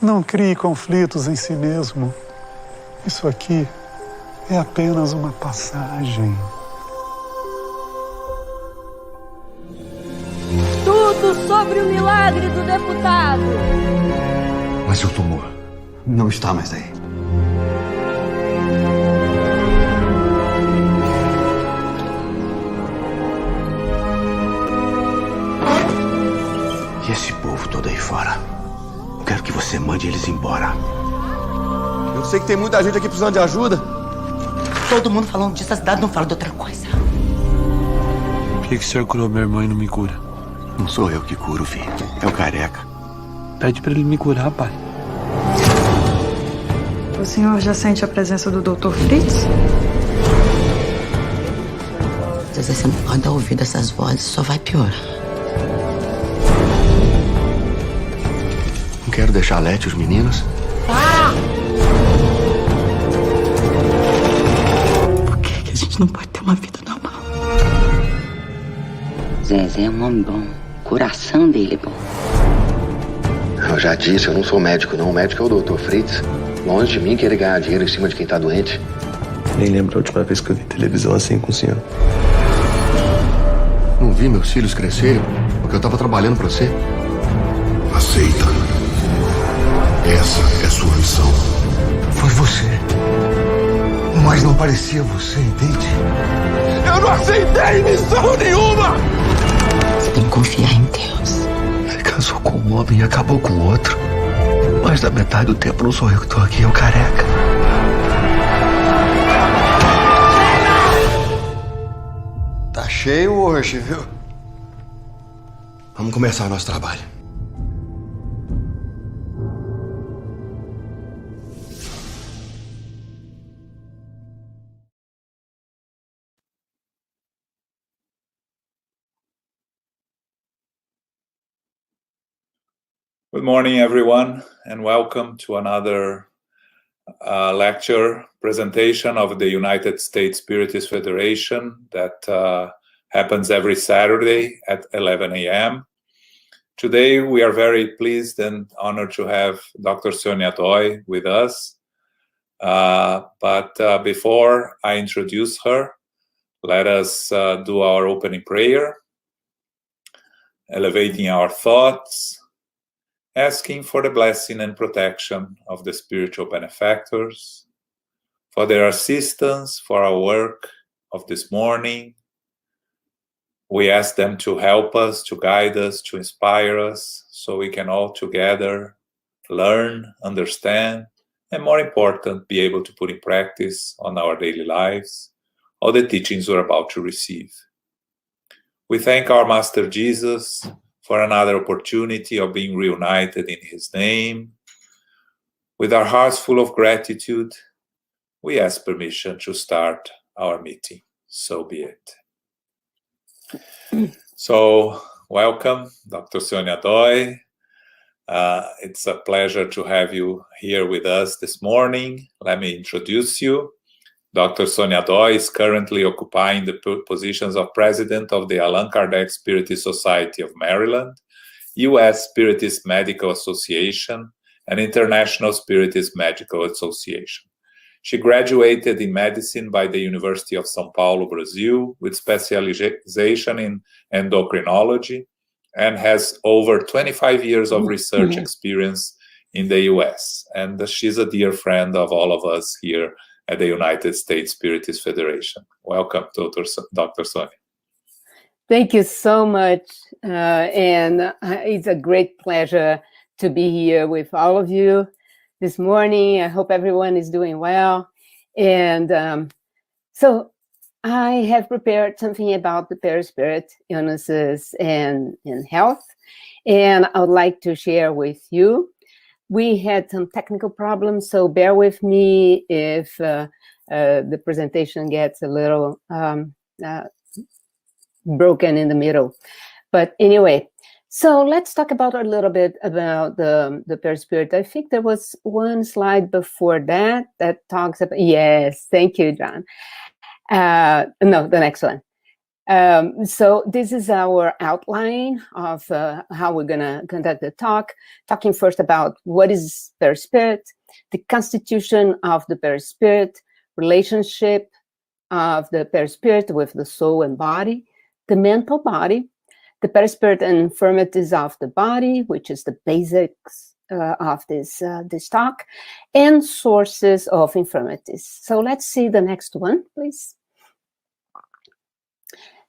Não crie conflitos em si mesmo. Isso aqui é apenas uma passagem. Tudo sobre o milagre do deputado. Mas o tumor não está mais aí. E esse povo todo aí fora? Eu quero que você mande eles embora. Eu sei que tem muita gente aqui precisando de ajuda. Todo mundo falando disso, a cidade não fala de outra coisa. Por que o senhor curou meu irmão e não me cura? Não sou eu que curo, filho. É o careca. Pede pra ele me curar, pai. O senhor já sente a presença do Dr. Fritz? Se você não pode dar ouvido a essas vozes, só vai piorar. Não quero deixar a Lete e os meninos. Por que a gente não pode ter uma vida normal? Zezé é um homem bom. O coração dele é bom. Eu já disse, eu não sou médico, não. O médico é o Dr. Fritz. Longe de mim querer ganhar dinheiro em cima de quem tá doente. Nem lembro a última vez que eu vi televisão assim com o senhor. Não vi meus filhos crescerem porque eu tava trabalhando pra você. Aceita. Essa é sua missão. Foi você. Mas não parecia você, entende? Eu não aceitei missão nenhuma! Você tem que confiar em Deus. Você casou com um homem e acabou com o outro. Mais da metade do tempo não sou eu que tô aqui, é o careca. Tá cheio hoje, viu? Vamos começar o nosso trabalho. Good morning, everyone, and welcome to another lecture presentation of the United States Spiritist Federation that happens every Saturday at 11 a.m. Today, we are very pleased and honored to have Dr. Sonia Doi with us. But before I introduce her, let us do our opening prayer, elevating our thoughts, asking for the blessing and protection of the spiritual benefactors, for their assistance for our work of this morning. We ask them to help us, to guide us, to inspire us, so we can all together learn, understand, and more important, be able to put in practice on our daily lives all the teachings we're about to receive. We thank our Master Jesus for another opportunity of being reunited in his name. With our hearts full of gratitude, we ask permission to start our meeting. So be it. So, welcome, Dr. Sonia Doi. It's a pleasure to have you here with us this morning. Let me introduce you. Dr. Sonia Doi is currently occupying the positions of President of the Allan Kardec Spiritist Society of Maryland, U.S. Spiritist Medical Association, and International Spiritist Medical Association. She graduated in medicine by the University of São Paulo, Brazil, with specialization in endocrinology, and has over 25 years of research experience in the U.S. And she's a dear friend of all of us here at the United States Spiritist Federation. Welcome, Dr. Sonia. Thank you so much, and it's a great pleasure to be here with all of you this morning. I hope everyone is doing well. And so I have prepared something about the perispirit illnesses and health, and I would like to share with you. We had some technical problems, so bear with me if the presentation gets a little broken in the middle. But anyway, so let's talk about a little bit about the perispirit. I think there was one slide before that talks about, yes, thank you, John. No, the next one. So this is our outline of how we're going to conduct the talk, talking first about what is perispirit, the constitution of the perispirit, relationship of the perispirit with the soul and body, the mental body, the perispirit and infirmities of the body, which is the basics of this talk, and sources of infirmities. So let's see the next one, please.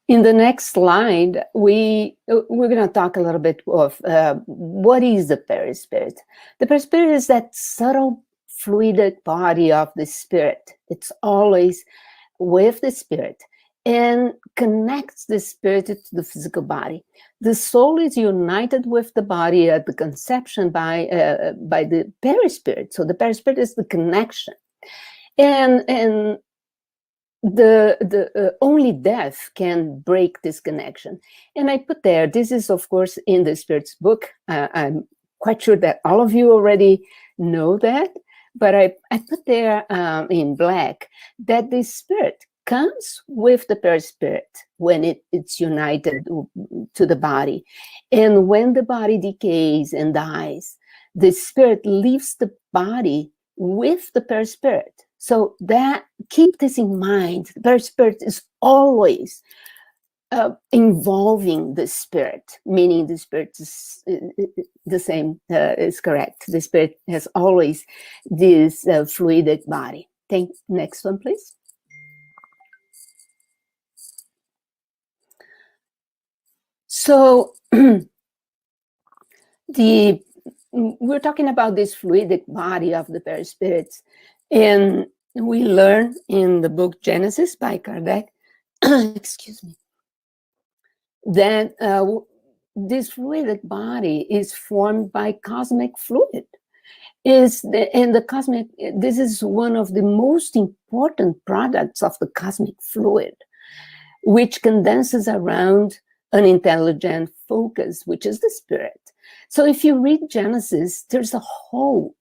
In the next slide, we're going to talk a little bit of what is the perispirit. The perispirit is that subtle fluidic body of the spirit. It's always with the spirit and connects the spirit to the physical body. The soul is united with the body at the conception by the perispirit. So the perispirit is the connection. And the only death can break this connection. And I put there, this is of course in the Spirit's book. I'm quite sure that all of you already know that, but I put there in black that the spirit comes with the perispirit when it's united to the body. And when the body decays and dies, the spirit leaves the body with the perispirit. So that, keep this in mind. The perispirit is always involving the spirit, meaning the spirit is the same, is correct. The spirit has always this fluidic body. Next one, please. So we're talking about this fluidic body of the perispirits, and we learn in the book Genesis by Kardec, excuse me, that this fluidic body is formed by cosmic fluid. This is one of the most important products of the cosmic fluid, which condenses around an intelligent focus, which is the spirit. So if you read Genesis, there's a whole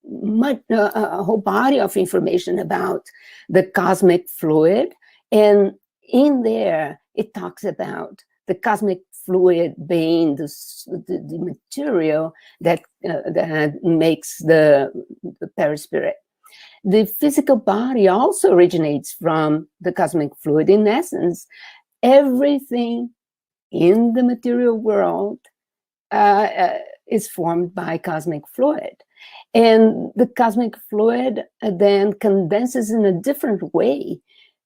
body of information about the cosmic fluid, and in there it talks about the cosmic fluid being the material that makes the perispirit. The physical body also originates from the cosmic fluid. In essence, everything in the material world is formed by cosmic fluid. And the cosmic fluid then condenses in a different way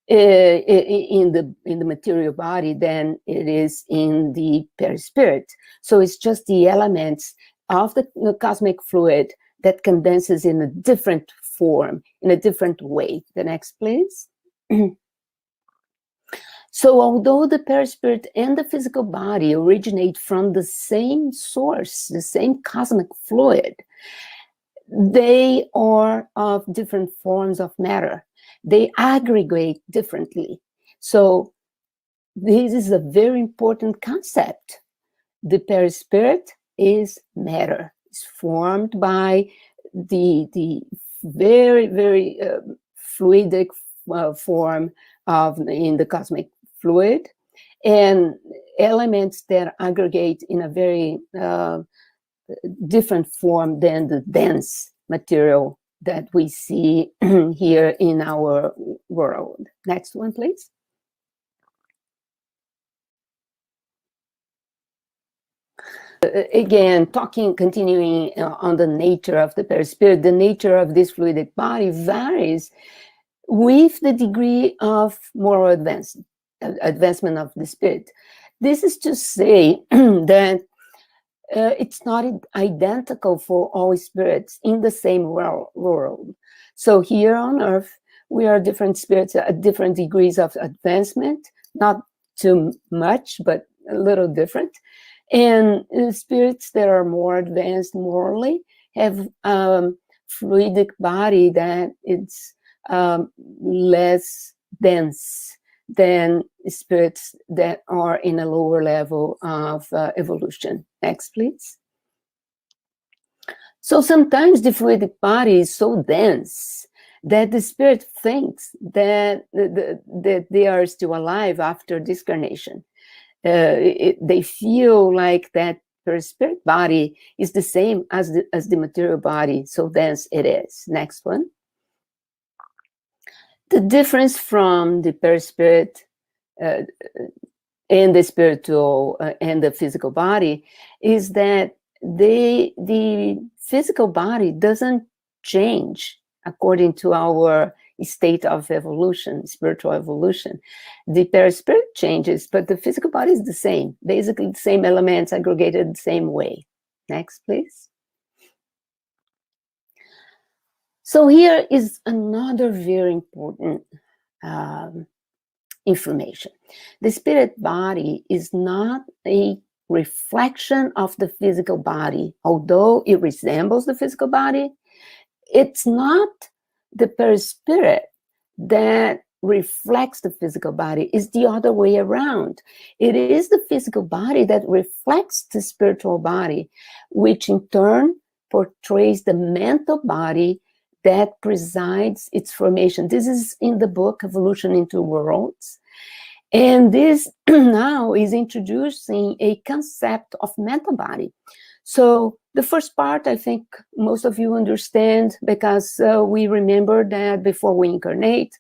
in the material body than it is in the perispirit. So it's just the elements of the cosmic fluid that condenses in a different form, in a different way. The next, please. So although the perispirit and the physical body originate from the same source, the same cosmic fluid, they are of different forms of matter. They aggregate differently. So this is a very important concept. The perispirit is matter. It's formed by the very, very fluidic form in the cosmic fluid, and elements that aggregate in a very different form than the dense material that we see here in our world. Next one, please. Again, continuing on the nature of the perispirit, the nature of this fluidic body varies with the degree of moral advancement of the spirit. This is to say that it's not identical for all spirits in the same world. So here on earth, we are different spirits at different degrees of advancement, not too much, but a little different. And spirits that are more advanced morally have fluidic body that it's less dense than spirits that are in a lower level of evolution. Next, please. So sometimes the fluidic body is so dense that the spirit thinks that that they are still alive after discarnation. They feel like that perispirit body is the same as the material body, so thence it is. Next one. The difference from the perispirit and the spiritual and the physical body is that the physical body doesn't change according to our state of evolution, spiritual evolution. The perispirit changes, but the physical body is the same, basically the same elements aggregated the same way. Next, please. So here is another very important information. The spirit body is not a reflection of the physical body, although it resembles the physical body. It's not the perispirit that reflects the physical body. It's the other way around. It is the physical body that reflects the spiritual body, which in turn portrays the mental body that presides its formation. This is in the book Evolution into Worlds. And this now is introducing a concept of mental body. So the first part, I think most of you understand, because we remember that before we incarnate,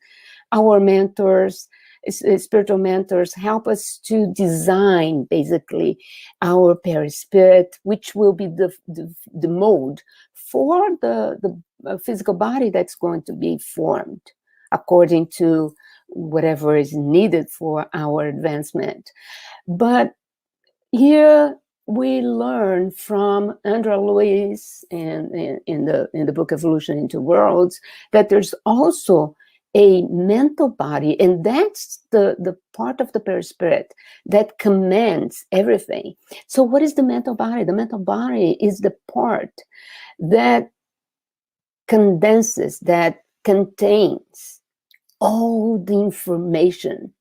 our mentors, spiritual mentors, help us to design basically our perispirit, which will be the mold for the physical body that's going to be formed according to whatever is needed for our advancement. But here we learn from Andrea Lewis and in the book Evolution into Worlds that there's also a mental body, and that's the part of the perispirit that commands everything. So what is the mental body? The mental body is the part that condenses, that contains all the information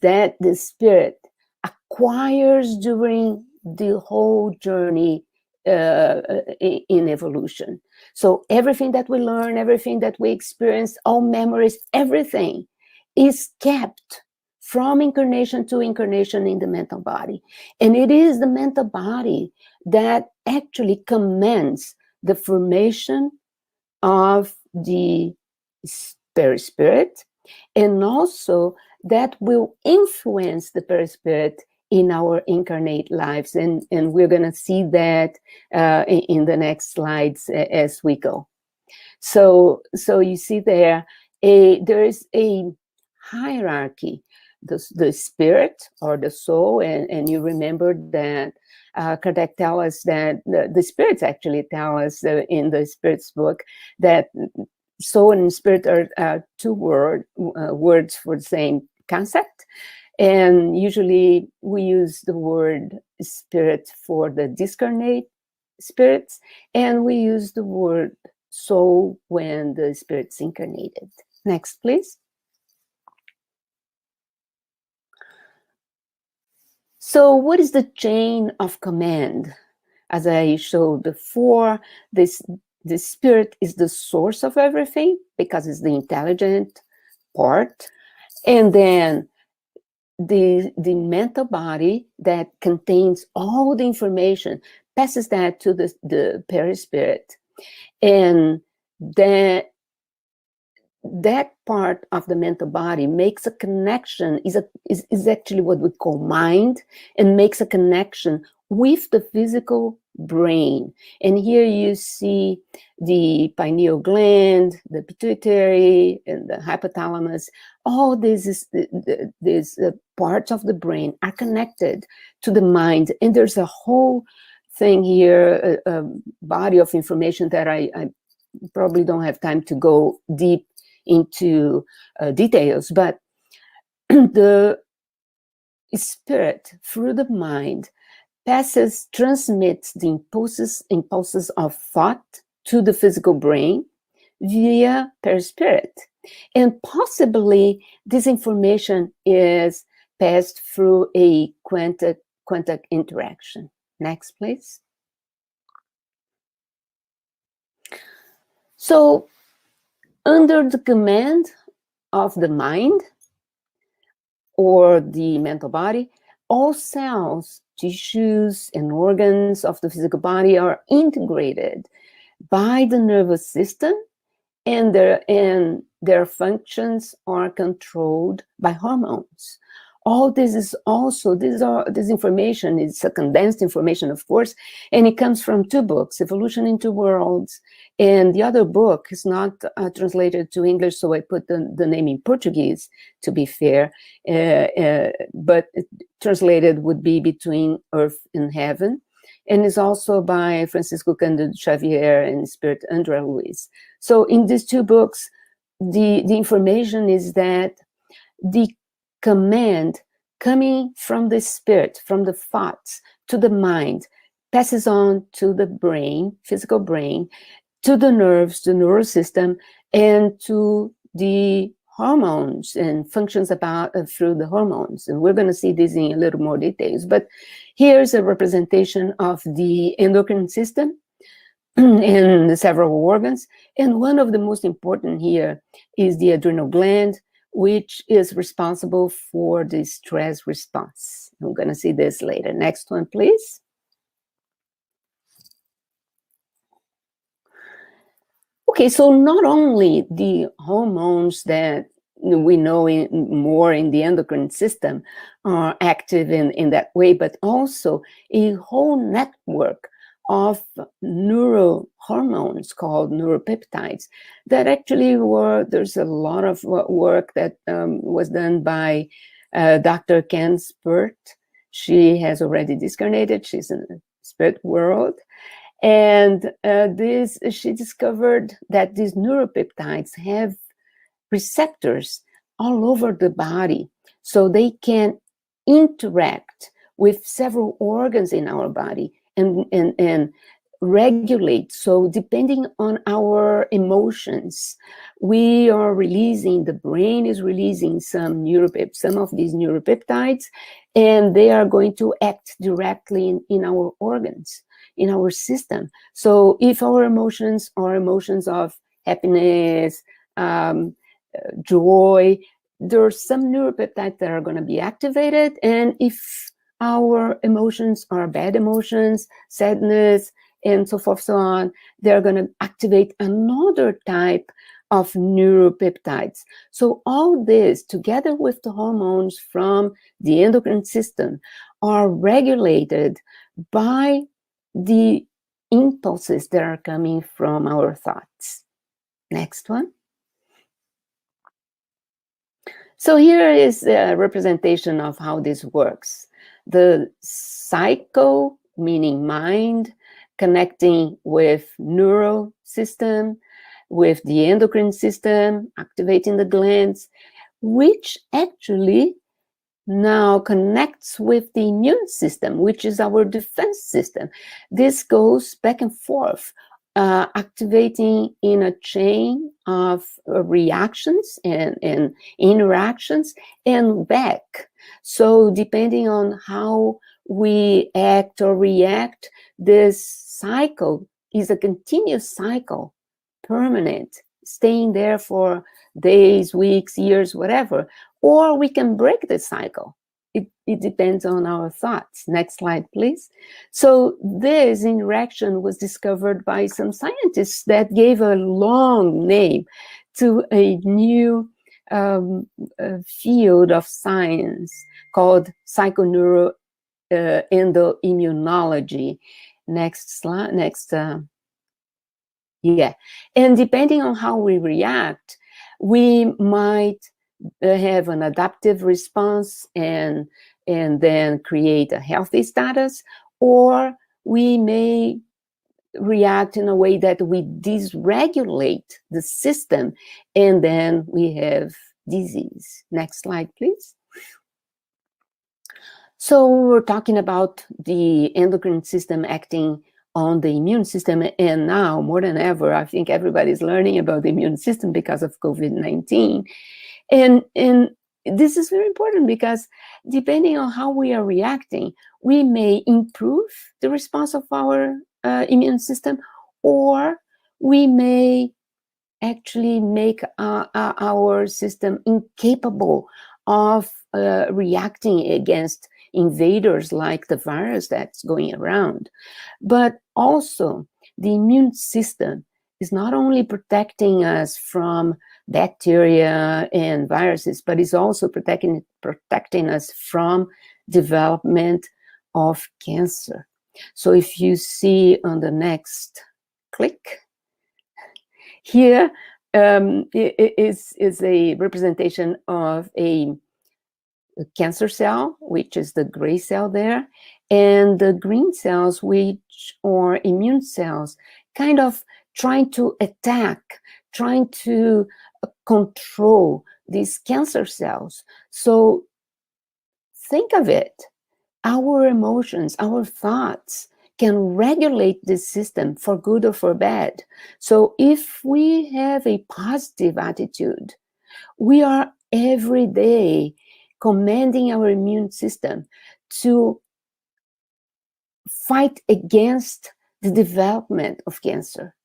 that the spirit acquires during the whole journey in evolution. So everything that we learn, everything that we experience, all memories, everything is kept from incarnation to incarnation in the mental body. And it is the mental body that actually commands the formation of the perispirit, and also that will influence the perispirit in our incarnate lives. And we're going to see that in the next slides as we go. So you see there is a hierarchy. The spirit or the soul, and you remember that Kardec tells us that the spirits actually tell us in the Spirit's book that soul and spirit are two words for the same concept. And usually we use the word spirit for the discarnate spirits, and we use the word soul when the spirit's incarnated. Next, please. So what is the chain of command? As I showed before, the spirit is the source of everything because it's the intelligent part. And then the mental body that contains all the information passes that to the perispirit. And then that part of the mental body makes a connection, is actually what we call mind, and makes a connection with the physical brain. And here you see the pineal gland, the pituitary, and the hypothalamus. All these parts of the brain are connected to the mind. And there's a whole thing here, a body of information that I probably don't have time to go deep into details, but the spirit through the mind transmits the impulses of thought to the physical brain via perispirit. And possibly this information is passed through a quantum interaction. Next, please. So under the command of the mind or the mental body, all cells, tissues, and organs of the physical body are integrated by the nervous system, and their functions are controlled by hormones. All this is also, this information is a condensed information, of course, and it comes from two books, Evolution in Two Worlds, and the other book is not translated to English, so I put the name in Portuguese, to be fair, but translated would be Between Earth and Heaven, and is also by Francisco Cândido Xavier and Spirit André Luiz. So in these two books, the information is that the command coming from the spirit, from the thoughts to the mind, passes on to the brain, physical brain, to the nerves, the neural system, and to the hormones and functions through the hormones. And we're going to see this in a little more details. But here's a representation of the endocrine system and the several organs. And one of the most important here is the adrenal gland, which is responsible for the stress response. I'm going to see this later. Next one, please. Okay, so not only the hormones that we know more in the endocrine system are active in that way, but also a whole network of neurohormones called neuropeptides that actually there's a lot of work that was done by Dr. Ken Spurt. She has already discarnated, she's in the spirit world. And she discovered that these neuropeptides have receptors all over the body, so they can interact with several organs in our body and regulate. So depending on our emotions, we are releasing, the brain is releasing some of these neuropeptides, and they are going to act directly in our organs, in our system. So if our emotions are emotions of happiness, joy, there are some neuropeptides that are going to be activated. And if our emotions are bad emotions, sadness, and so forth, so on, they're going to activate another type of neuropeptides. So all this, together with the hormones from the endocrine system, are regulated by the impulses that are coming from our thoughts. Next one. So here is a representation of how this works. The psycho, meaning mind, connecting with neural system, with the endocrine system, activating the glands, which actually now connects with the immune system, which is our defense system. This goes back and forth, activating in a chain of reactions and interactions and back. So depending on how we act or react, this cycle is a continuous cycle, permanent, staying there for days, weeks, years, whatever. Or we can break the cycle. It depends on our thoughts. Next slide, please. So this interaction was discovered by some scientists that gave a long name to a new field of science called psychoneuroendoimmunology. Next slide, yeah. And depending on how we react, we might have an adaptive response and then create a healthy status, or we may react in a way that we dysregulate the system, and then we have disease. Next slide, please. So we're talking about the endocrine system acting on the immune system, and now more than ever, I think everybody's learning about the immune system because of COVID-19. And this is very important because depending on how we are reacting, we may improve the response of our immune system, or we may actually make our system incapable of reacting against invaders like the virus that's going around. But also, the immune system is not only protecting us from bacteria and viruses, but is also protecting us from development of cancer. So if you see on the next click, here is a representation of a cancer cell, which is the gray cell there, and the green cells, which are immune cells, kind of trying to attack, trying to control these cancer cells. So think of it. Our emotions, our thoughts can regulate this system for good or for bad. So if we have a positive attitude, we are every day commanding our immune system to fight against the development of cancer,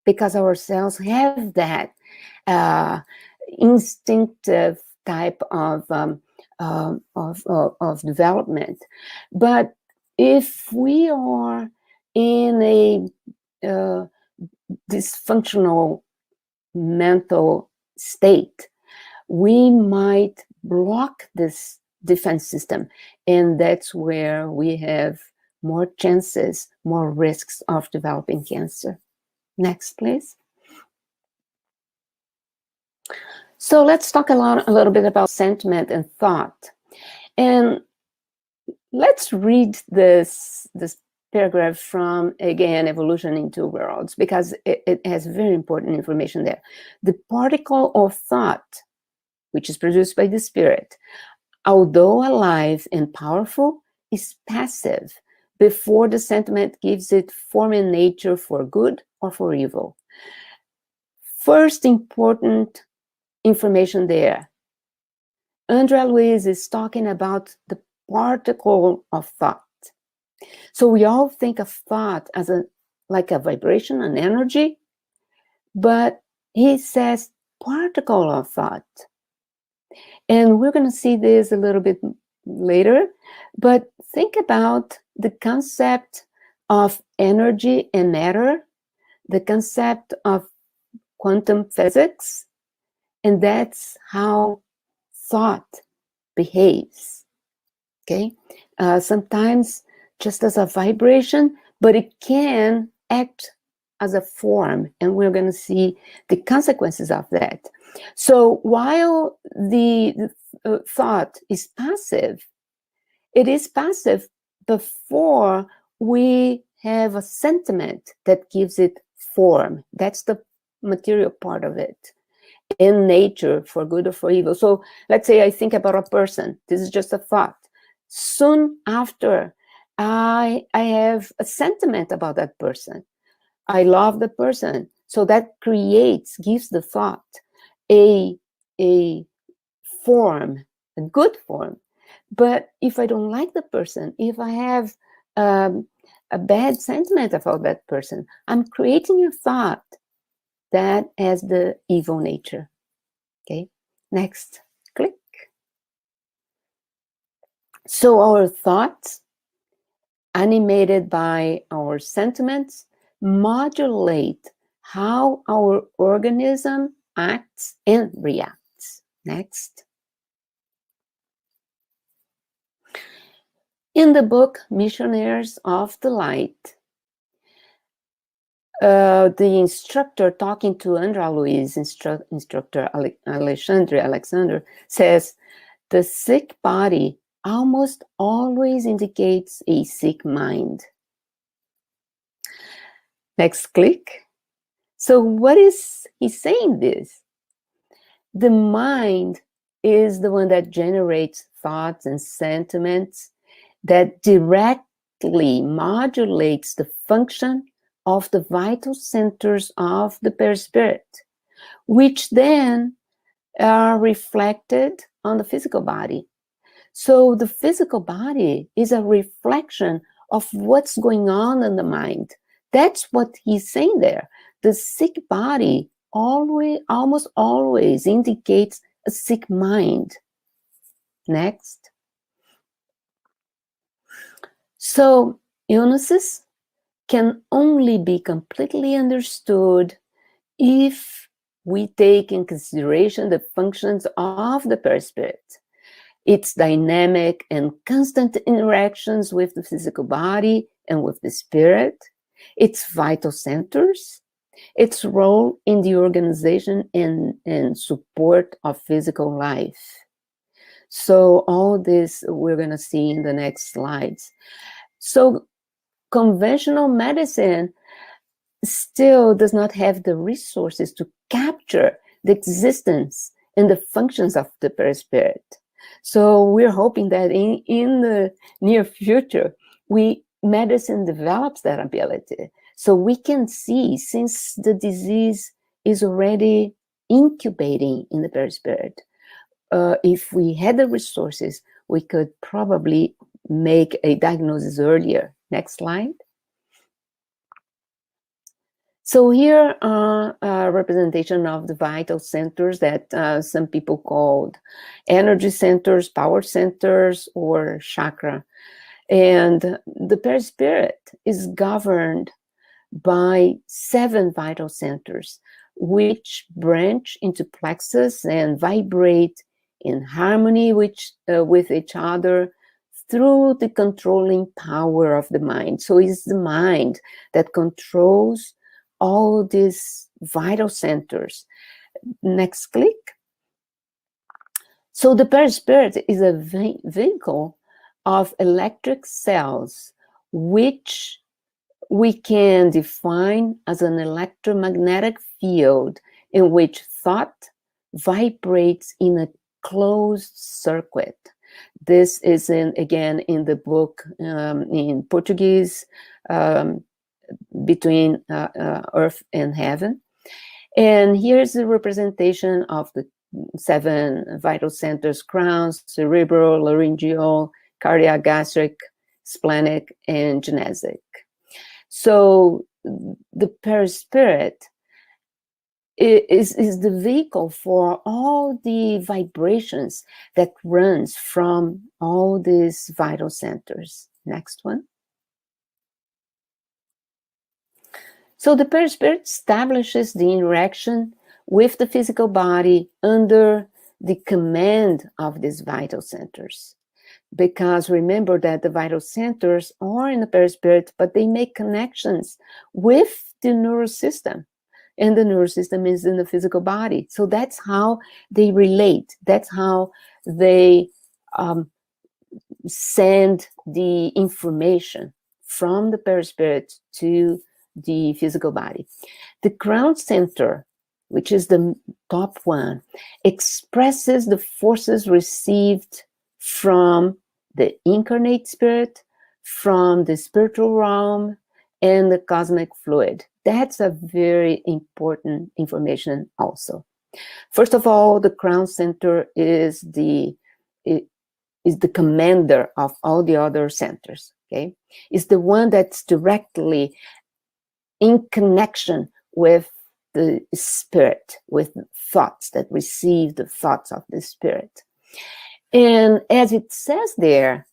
because our cells have that instinctive type of development. But if we are in a dysfunctional mental state, we might block this defense system, and that's where we have more chances, more risks of developing cancer. Next, please. So let's talk a little bit about sentiment and thought. And let's read this paragraph from, again, Evolution in Two Worlds, because it has very important information there. The particle of thought, which is produced by the spirit, although alive and powerful, is passive before the sentiment gives it form and nature for good or for evil. First important information there. André Luiz is talking about the particle of thought. So we all think of thought as like a vibration, an energy, but he says particle of thought. And we're going to see this a little bit later, but think about the concept of energy and matter, the concept of quantum physics, and that's how thought behaves, okay? Sometimes just as a vibration, but it can act as a form, and we're going to see the consequences of that. So while the thought is passive, it is passive before we have a sentiment that gives it form. That's the material part of it. In nature, for good or for evil. So let's say I think about a person. This is just a thought. Soon after, I have a sentiment about that person. I love the person. So that gives the thought a form, a good form. But if I don't like the person, if I have a bad sentiment about that person, I'm creating a thought that has the evil nature. Okay, next, click. So our thoughts, animated by our sentiments, modulate how our organism acts and reacts. Next. In the book Missionaries of the Light, the instructor talking to André Luiz, instructor Alexander, says, the sick body almost always indicates a sick mind. Next click. So what is he saying this? The mind is the one that generates thoughts and sentiments that directly modulates the function of the vital centers of the perispirit, which then are reflected on the physical body. So the physical body is a reflection of what's going on in the mind. That's what he's saying there. The sick body almost always indicates a sick mind. Next. So illnesses can only be completely understood if we take in consideration the functions of the perispirit, its dynamic and constant interactions with the physical body and with the spirit, its vital centers, its role in the organization and support of physical life. So all this we're going to see in the next slides. So conventional medicine still does not have the resources to capture the existence and the functions of the perispirit. So we're hoping that in the near future, medicine develops that ability. So we can see, since the disease is already incubating in the perispirit, if we had the resources, we could probably make a diagnosis earlier. Next slide. So here are a representation of the vital centers that some people called energy centers, power centers, or chakra. And the perispirit is governed by 7 vital centers, which branch into plexus and vibrate in harmony with each other through the controlling power of the mind. So it's the mind that controls all these vital centers. Next click. So the perispirit is a vehicle of electric cells, which we can define as an electromagnetic field in which thought vibrates in a closed circuit. This is again in the book in Portuguese, Between Earth and Heaven. And here's the representation of the 7 vital centers: crowns, cerebral, laryngeal, cardiac, gastric, splenic, and genesic. So the perispirit is the vehicle for all the vibrations that runs from all these vital centers. Next one. So the perispirit establishes the interaction with the physical body under the command of these vital centers. Because remember that the vital centers are in the perispirit, but they make connections with the nervous system. And the nervous system is in the physical body. So that's how they relate. That's how they send the information from the perispirit to the physical body. The crown center, which is the top one, expresses the forces received from the incarnate spirit, from the spiritual realm, and the cosmic fluid. That's a very important information also. First of all, the crown center is the commander of all the other centers, okay? It's the one that's directly in connection with the spirit, with thoughts that receive the thoughts of the spirit. And as it says there,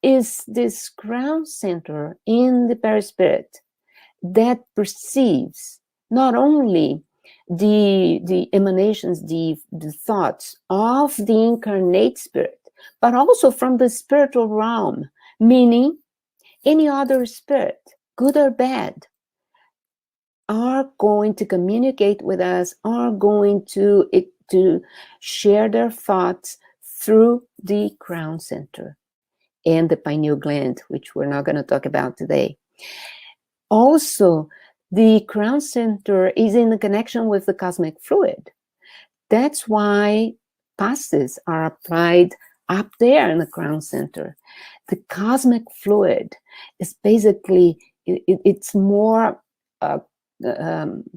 is this crown center in the perispirit that perceives not only the emanations, the thoughts of the incarnate spirit, but also from the spiritual realm, meaning any other spirit, good or bad, are going to communicate with us, are going to share their thoughts through the crown center and the pineal gland, which we're not going to talk about today. Also, the crown center is in the connection with the cosmic fluid. That's why passes are applied up there in the crown center. The cosmic fluid is basically, it's more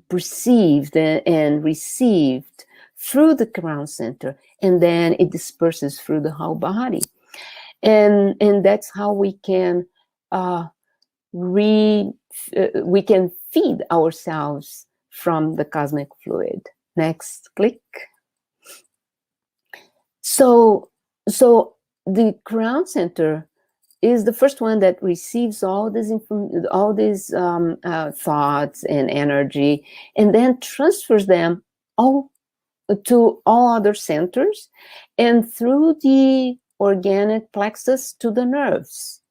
perceived and received through the crown center, and then it disperses through the whole body. And that's how we can we can feed ourselves from the cosmic fluid. Next, click. So the crown center is the first one that receives all these thoughts and energy, and then transfers them all to all other centers, and through the organic plexus to the nerves,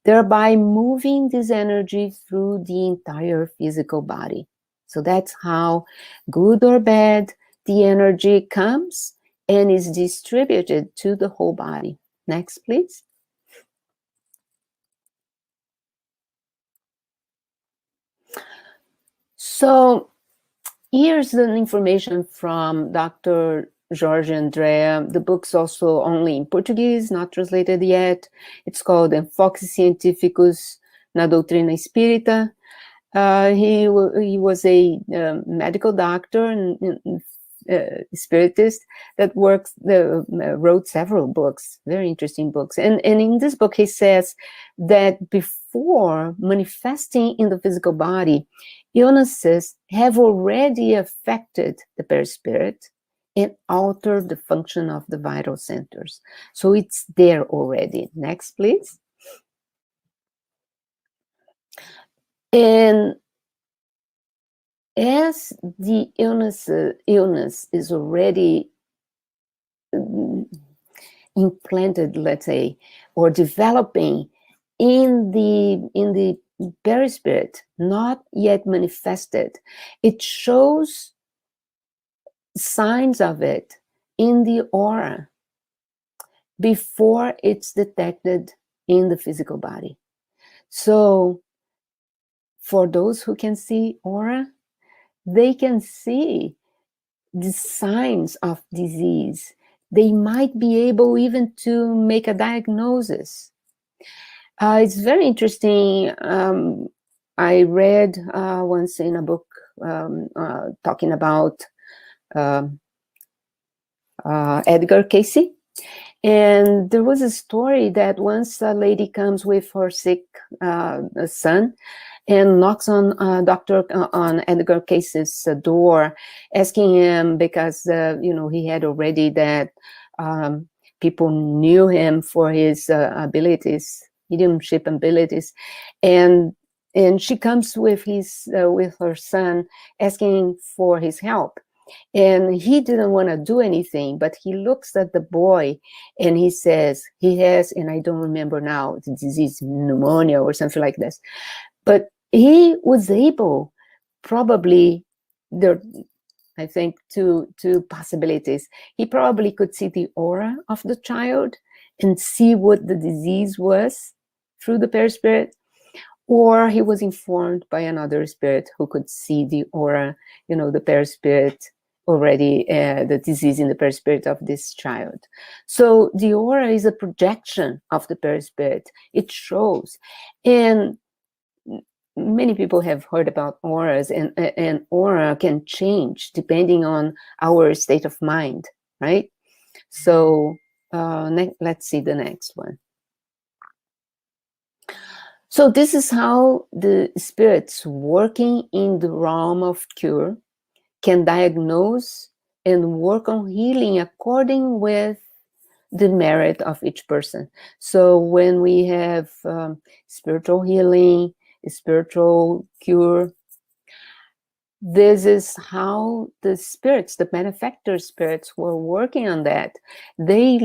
thereby moving this energy through the entire physical body. So that's how, good or bad, the energy comes and is distributed to the whole body. Next, please. So here's the information from Dr. Jorge Andrea. The book's also only in Portuguese, not translated yet. It's called Enfoques Científicos na Doutrina Espírita. He was a medical doctor and spiritist that wrote several books, very interesting books. And in this book, he says that before manifesting in the physical body, illnesses have already affected the perispirit and altered the function of the vital centers. So it's there already. Next, please. And as the illness is already implanted, let's say, or developing in the perispirit, not yet manifested, it shows signs of it in the aura before it's detected in the physical body. So for those who can see aura, they can see the signs of disease. They might be able even to make a diagnosis. It's very interesting. I read once in a book talking about Edgar Cayce, and there was a story that once a lady comes with her sick son and knocks on on Edgar Cayce's door, asking him, because he had already that people knew him for his abilities, mediumship abilities, and she comes with her son asking for his help. And he didn't want to do anything, but he looks at the boy and he says he has, and I don't remember now, the disease, pneumonia or something like this. But he was able, probably, I think two possibilities. He probably could see the aura of the child and see what the disease was through the perispirit, or he was informed by another spirit who could see the aura, the perispirit already, the disease in the perispirit of this child. So the aura is a projection of the perispirit. It shows. And many people have heard about auras, and aura can change depending on our state of mind, right? So let's see the next one. So this is how the spirits working in the realm of cure can diagnose and work on healing according with the merit of each person. So when we have spiritual healing, spiritual cure, this is how the spirits, the benefactor spirits who are working on that, they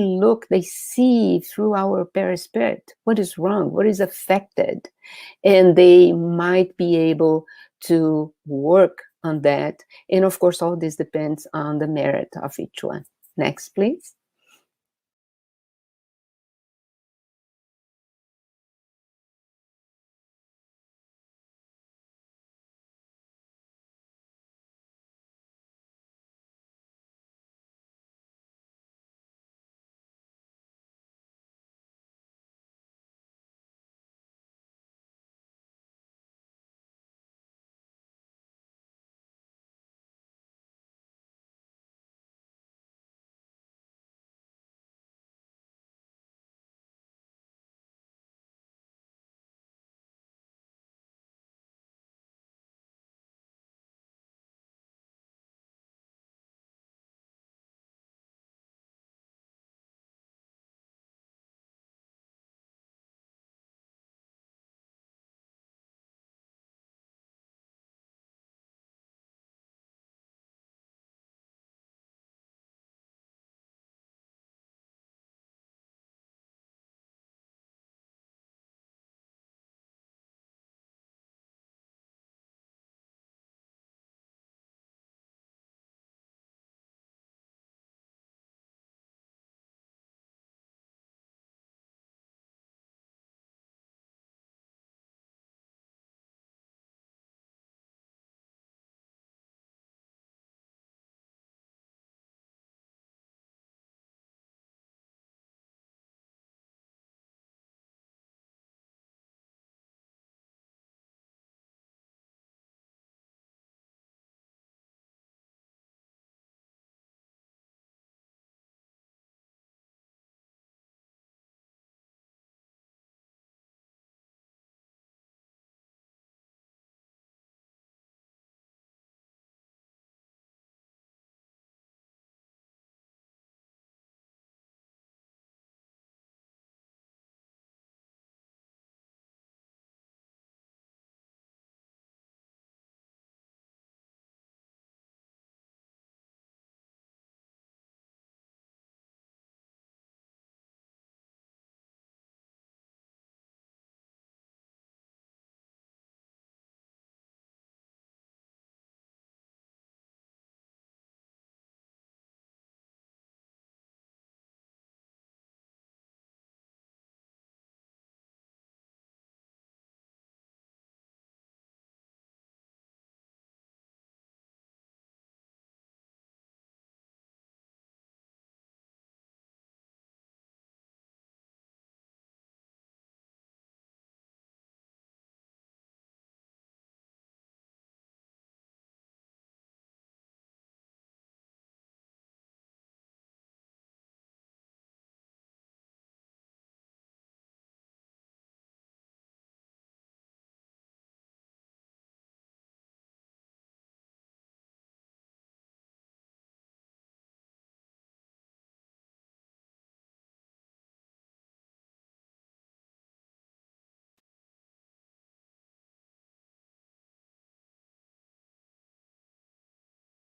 see through our perispirit what is wrong, what is affected, and they might be able to work on that. And of course, all this depends on the merit of each one. Next, please.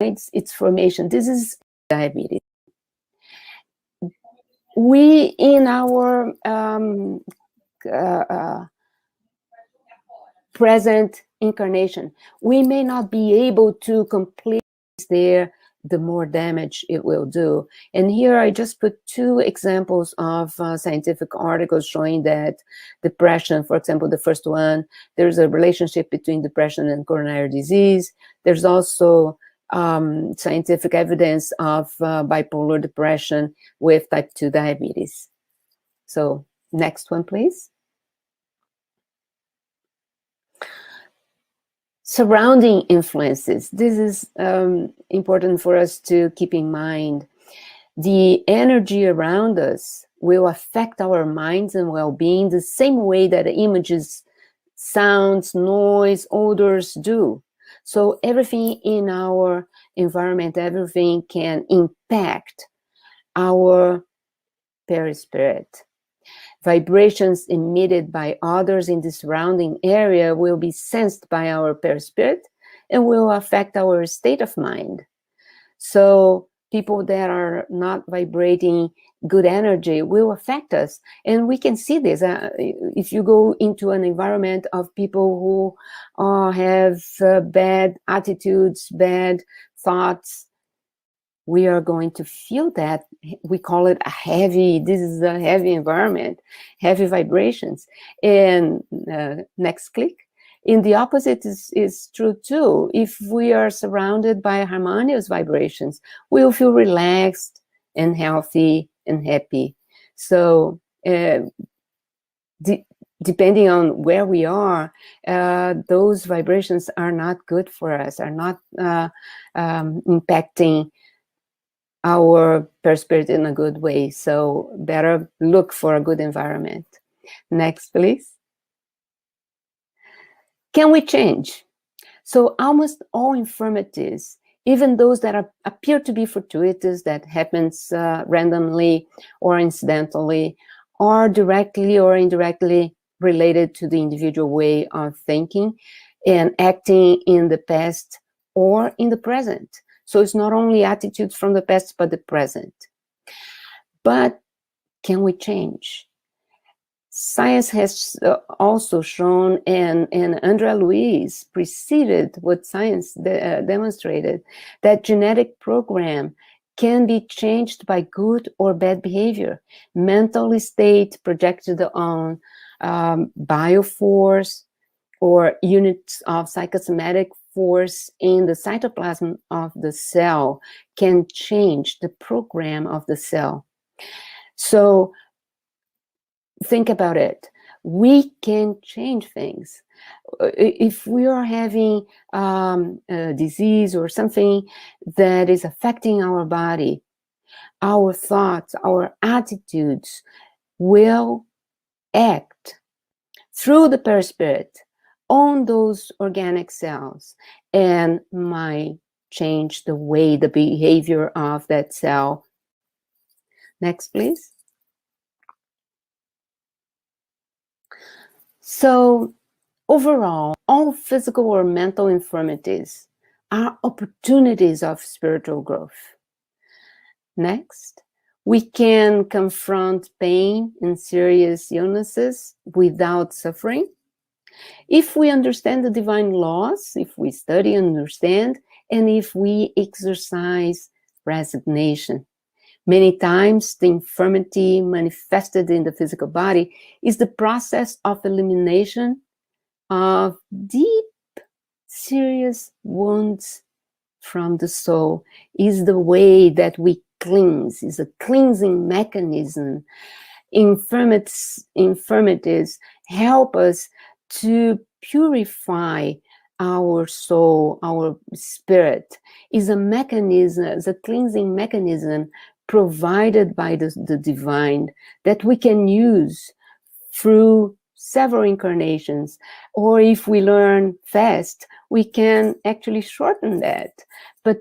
its formation. This is diabetes. We, in our present incarnation, we may not be able to complete there, the more damage it will do. And here I just put two examples of scientific articles showing that depression, for example, the first one, there's a relationship between depression and coronary disease. There's also scientific evidence of bipolar depression with type 2 diabetes. So next one, please. Surrounding influences. This is important for us to keep in mind. The energy around us will affect our minds and well-being the same way that images, sounds, noise, odors do. So everything in our environment, everything can impact our perispirit. Vibrations emitted by others in the surrounding area will be sensed by our perispirit and will affect our state of mind. So people that are not vibrating good energy will affect us. And we can see this. If you go into an environment of people who have bad attitudes, bad thoughts, we are going to feel that. We call it this is a heavy environment, heavy vibrations. And next click. In the opposite is true too. If we are surrounded by harmonious vibrations, we'll feel relaxed and healthy and happy. So depending on where we are, those vibrations are not good for us, are not impacting our perispirit in a good way. So better look for a good environment. Next, please. Can we change? So almost all infirmities, even those that appear to be fortuitous, that happens randomly or incidentally, are directly or indirectly related to the individual way of thinking and acting in the past or in the present. So it's not only attitudes from the past, but the present. But can we change? Science has also shown, and Andrea Luiz preceded what science demonstrated, that genetic program can be changed by good or bad behavior, mental state projected on bioforce or units of psychosomatic force in the cytoplasm of the cell can change the program of the cell. So think about it. We can change things. If we are having a disease or something that is affecting our body, our thoughts, our attitudes will act through the perispirit on those organic cells and might change the way, the behavior of that cell. Next, please. So overall, all physical or mental infirmities are opportunities of spiritual growth. Next, we can confront pain and serious illnesses without suffering. If we understand the divine laws, if we study and understand, and if we exercise resignation. Many times, the infirmity manifested in the physical body is the process of elimination of deep, serious wounds from the soul, is the way that we cleanse, is a cleansing mechanism. Infirmities help us to purify our soul, our spirit. Is a mechanism, is a cleansing mechanism provided by the divine that we can use through several incarnations. Or if we learn fast, we can actually shorten that. But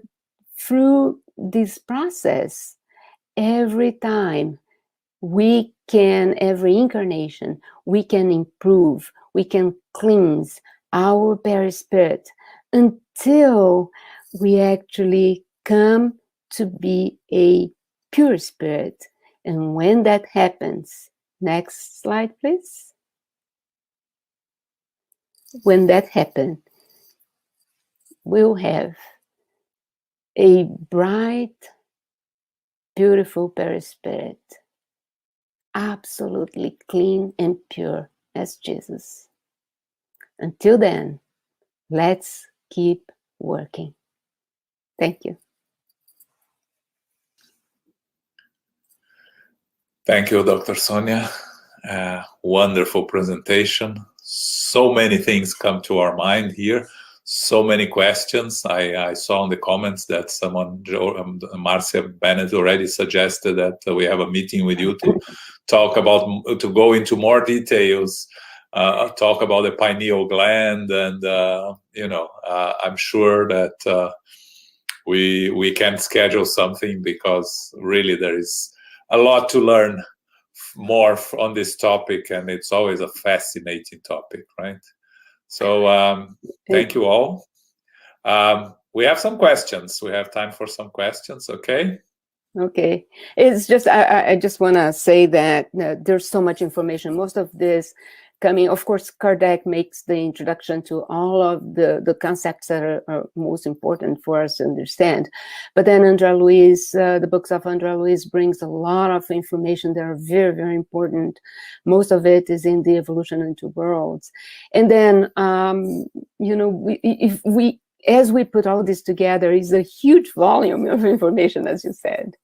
through this process, every time we can, every incarnation, we can improve, we can cleanse our perispirit until we actually come to be a pure spirit. And when that happens, next slide, please. When that happens, we'll have a bright, beautiful perispirit, absolutely clean and pure as Jesus. Until then, let's keep working. Thank you. Thank you, Dr. Sonia. Wonderful presentation. So many things come to our mind here. So many questions. I saw in the comments that someone, Marcia Bennett, already suggested that we have a meeting with you to talk about, to go into more details, talk about the pineal gland, and I'm sure that we can schedule something, because really there is a lot to learn more on this topic, and it's always a fascinating topic, right? So thank you all. We have some questions. We have time for some questions, okay? Okay. It's just, I just want to say that there's so much information. Most of this coming, of course, Kardec makes the introduction to all of the concepts that are most important for us to understand. But then André Luiz, the books of André Luiz brings a lot of information that are very, very important. Most of it is in the Evolution into Worlds. And then, as we put all this together, it's a huge volume of information, as you said.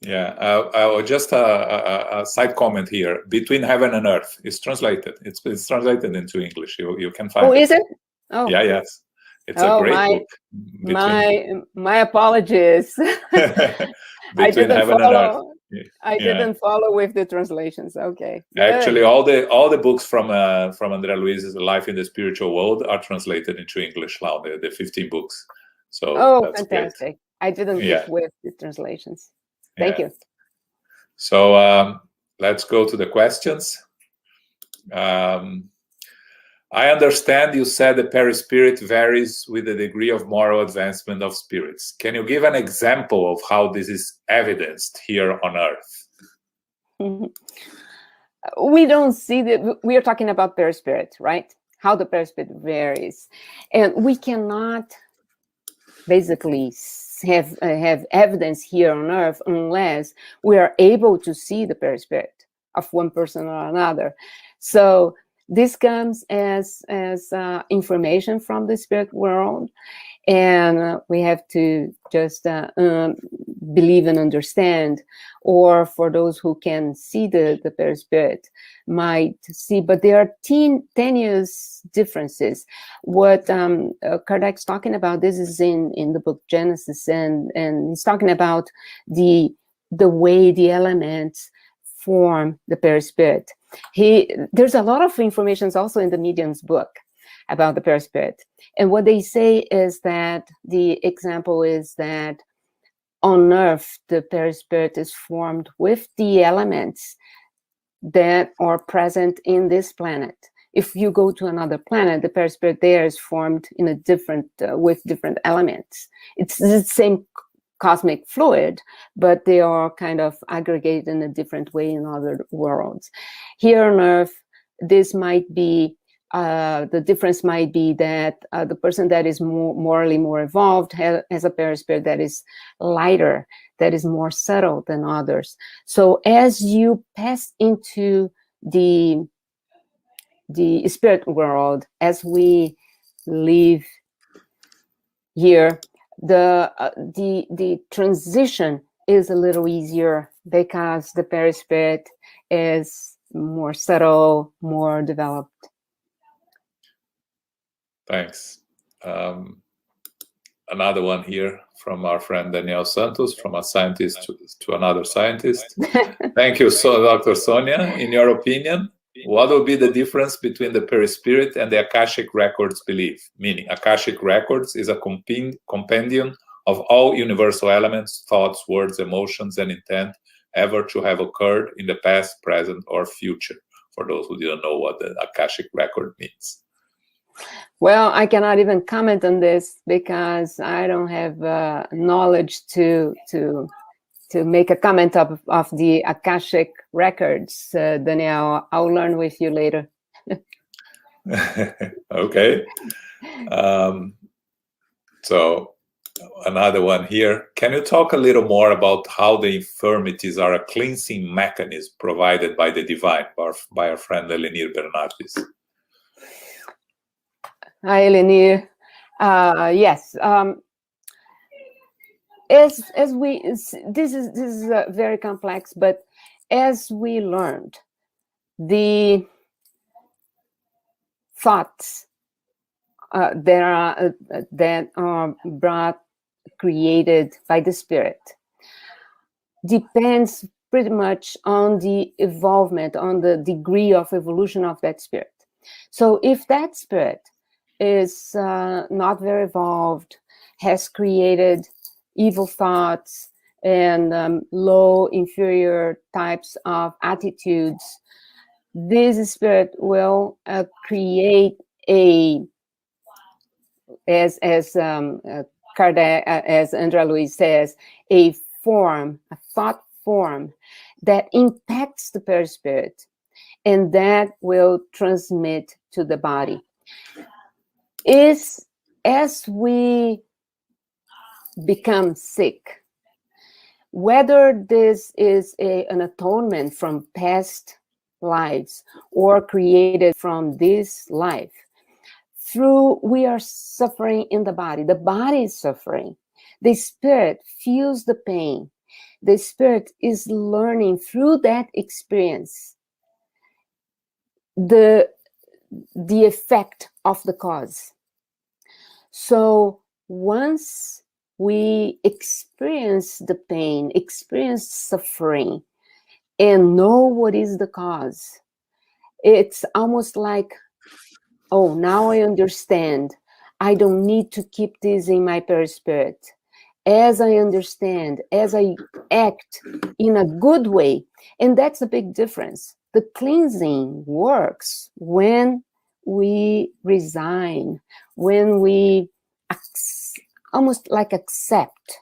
Yeah, just a side comment here. Between Heaven and Earth is translated. It's translated into English. You can find. Oh, is it? Oh, yeah, yes. It's a great book. My apologies. Between Heaven and Earth. I didn't follow with the translations. Okay. Actually, all the books from André Luiz's Life in the Spiritual World are translated into English now. The 15 books. So that's fantastic! Great. I didn't get with the translations. Thank you. So let's go to the questions. I understand you said the perispirit varies with the degree of moral advancement of spirits. Can you give an example of how this is evidenced here on Earth? We don't see that. We are talking about perispirit, right? How the perispirit varies. And we cannot basically have evidence here on Earth unless we are able to see the perispirit of one person or another. So this comes as information from the spirit world, and we have to just believe and understand. Or for those who can see the perispirit might see, but there are tenuous differences. What Kardec's talking about, this is in the book Genesis, and he's talking about the way the elements form the perispirit. There's a lot of information also in the Medium's book about the perispirit. And what they say is that the example is that on Earth, the perispirit is formed with the elements that are present in this planet. If you go to another planet, the perispirit there is formed in a different, with different elements. It's the same cosmic fluid, but they are kind of aggregated in a different way in other worlds. Here on Earth, this might be, the difference might be that the person that is morally more evolved has a perispirit that is lighter, that is more subtle than others. So as you pass into the spirit world, as we live here, the transition is a little easier because the perispirit is more subtle, more developed. Thanks. Another one here from our friend Daniel Santos, from a scientist to another scientist. Thank you, Dr. Sonia. In your opinion, what will be the difference between the perispirit and the Akashic Records belief? Meaning, Akashic Records is a compendium of all universal elements, thoughts, words, emotions, and intent ever to have occurred in the past, present, or future, for those who didn't know what the Akashic Record means. Well, I cannot even comment on this because I don't have knowledge to make a comment of the Akashic records. Danielle, I'll learn with you later. Okay. So another one here. Can you talk a little more about how the infirmities are a cleansing mechanism provided by the divine, by our friend Elenir Bernardis? Hi, Elenir. Yes. As we, this is very complex, but as we learned, the thoughts that are created by the spirit depends pretty much on the evolvement, on the degree of evolution of that spirit. So if that spirit is not very evolved, has created evil thoughts and low, inferior types of attitudes, this spirit will create a, as Kardec, as Andrea Luiz says, a form, a thought form that impacts the perispirit, and that will transmit to the body. As we become sick, whether this is an atonement from past lives or created from this life, we are suffering in the body is suffering, the spirit feels the pain, the spirit is learning through that experience the effect of the cause. So once we experience the pain, experience suffering, and know what is the cause, it's almost like, oh, now I understand. I don't need to keep this in my perispirit. As I understand, as I act in a good way, and that's a big difference. The cleansing works when we resign, when we almost like accept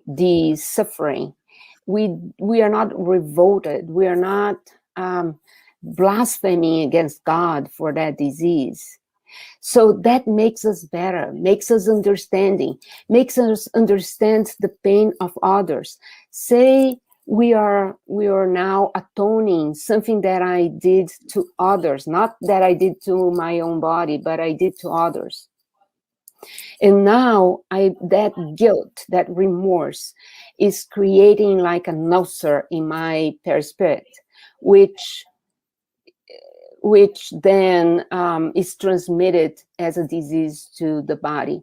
the suffering. We are not revolted. We are not blaspheming against God for that disease. So that makes us better, makes us understanding, makes us understand the pain of others. Say we are now atoning something that I did to others, not that I did to my own body, but I did to others. And now that guilt, that remorse is creating like an ulcer in my perispirit, which then is transmitted as a disease to the body.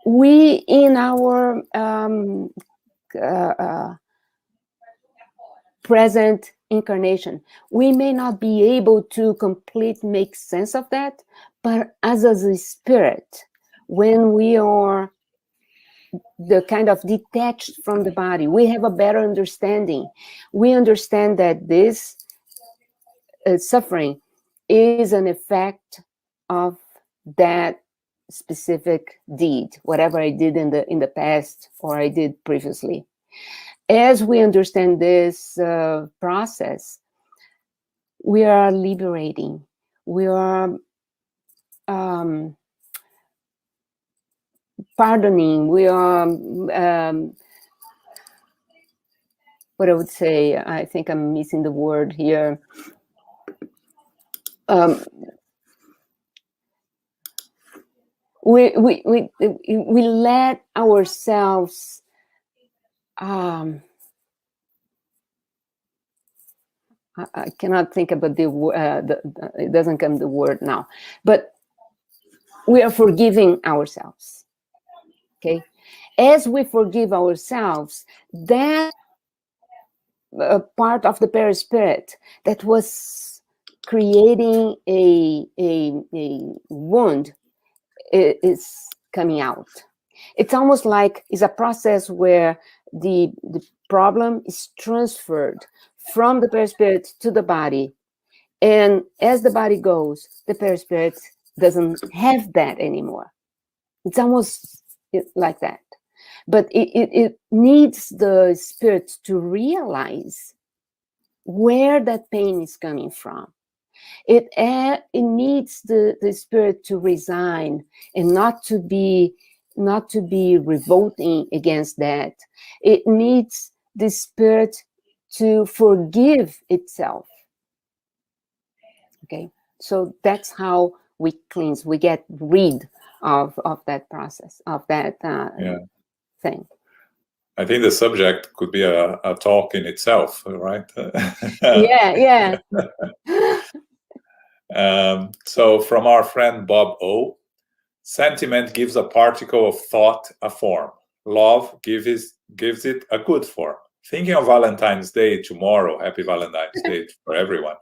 We, in our present incarnation, we may not be able to completely make sense of that, but as a spirit, when we are the kind of detached from the body, we have a better understanding. We understand that this suffering is an effect of that specific deed, whatever I did in the past or I did previously. As we understand this process, we are liberating. We are pardoning. We are what I would say. I think I'm missing the word here. We let ourselves I cannot think about the word. It doesn't come the word now, but we are forgiving ourselves. Okay, as we forgive ourselves, that part of the perispirit that was creating a wound is coming out. It's almost like it's a process where the problem is transferred from the perispirit to the body, and as the body goes, the perispirit doesn't have that anymore. It's almost like that. But it needs the spirit to realize where that pain is coming from. It needs the spirit to resign and not to be revolting against that. It needs the spirit to forgive itself. Okay, so that's how we cleanse. We get rid of that process, of that thing. I think the subject could be a talk in itself, right? Yeah. So from our friend Bob O, sentiment gives a particle of thought a form. Love gives it a good form. Thinking of Valentine's Day tomorrow, happy Valentine's Day for everyone.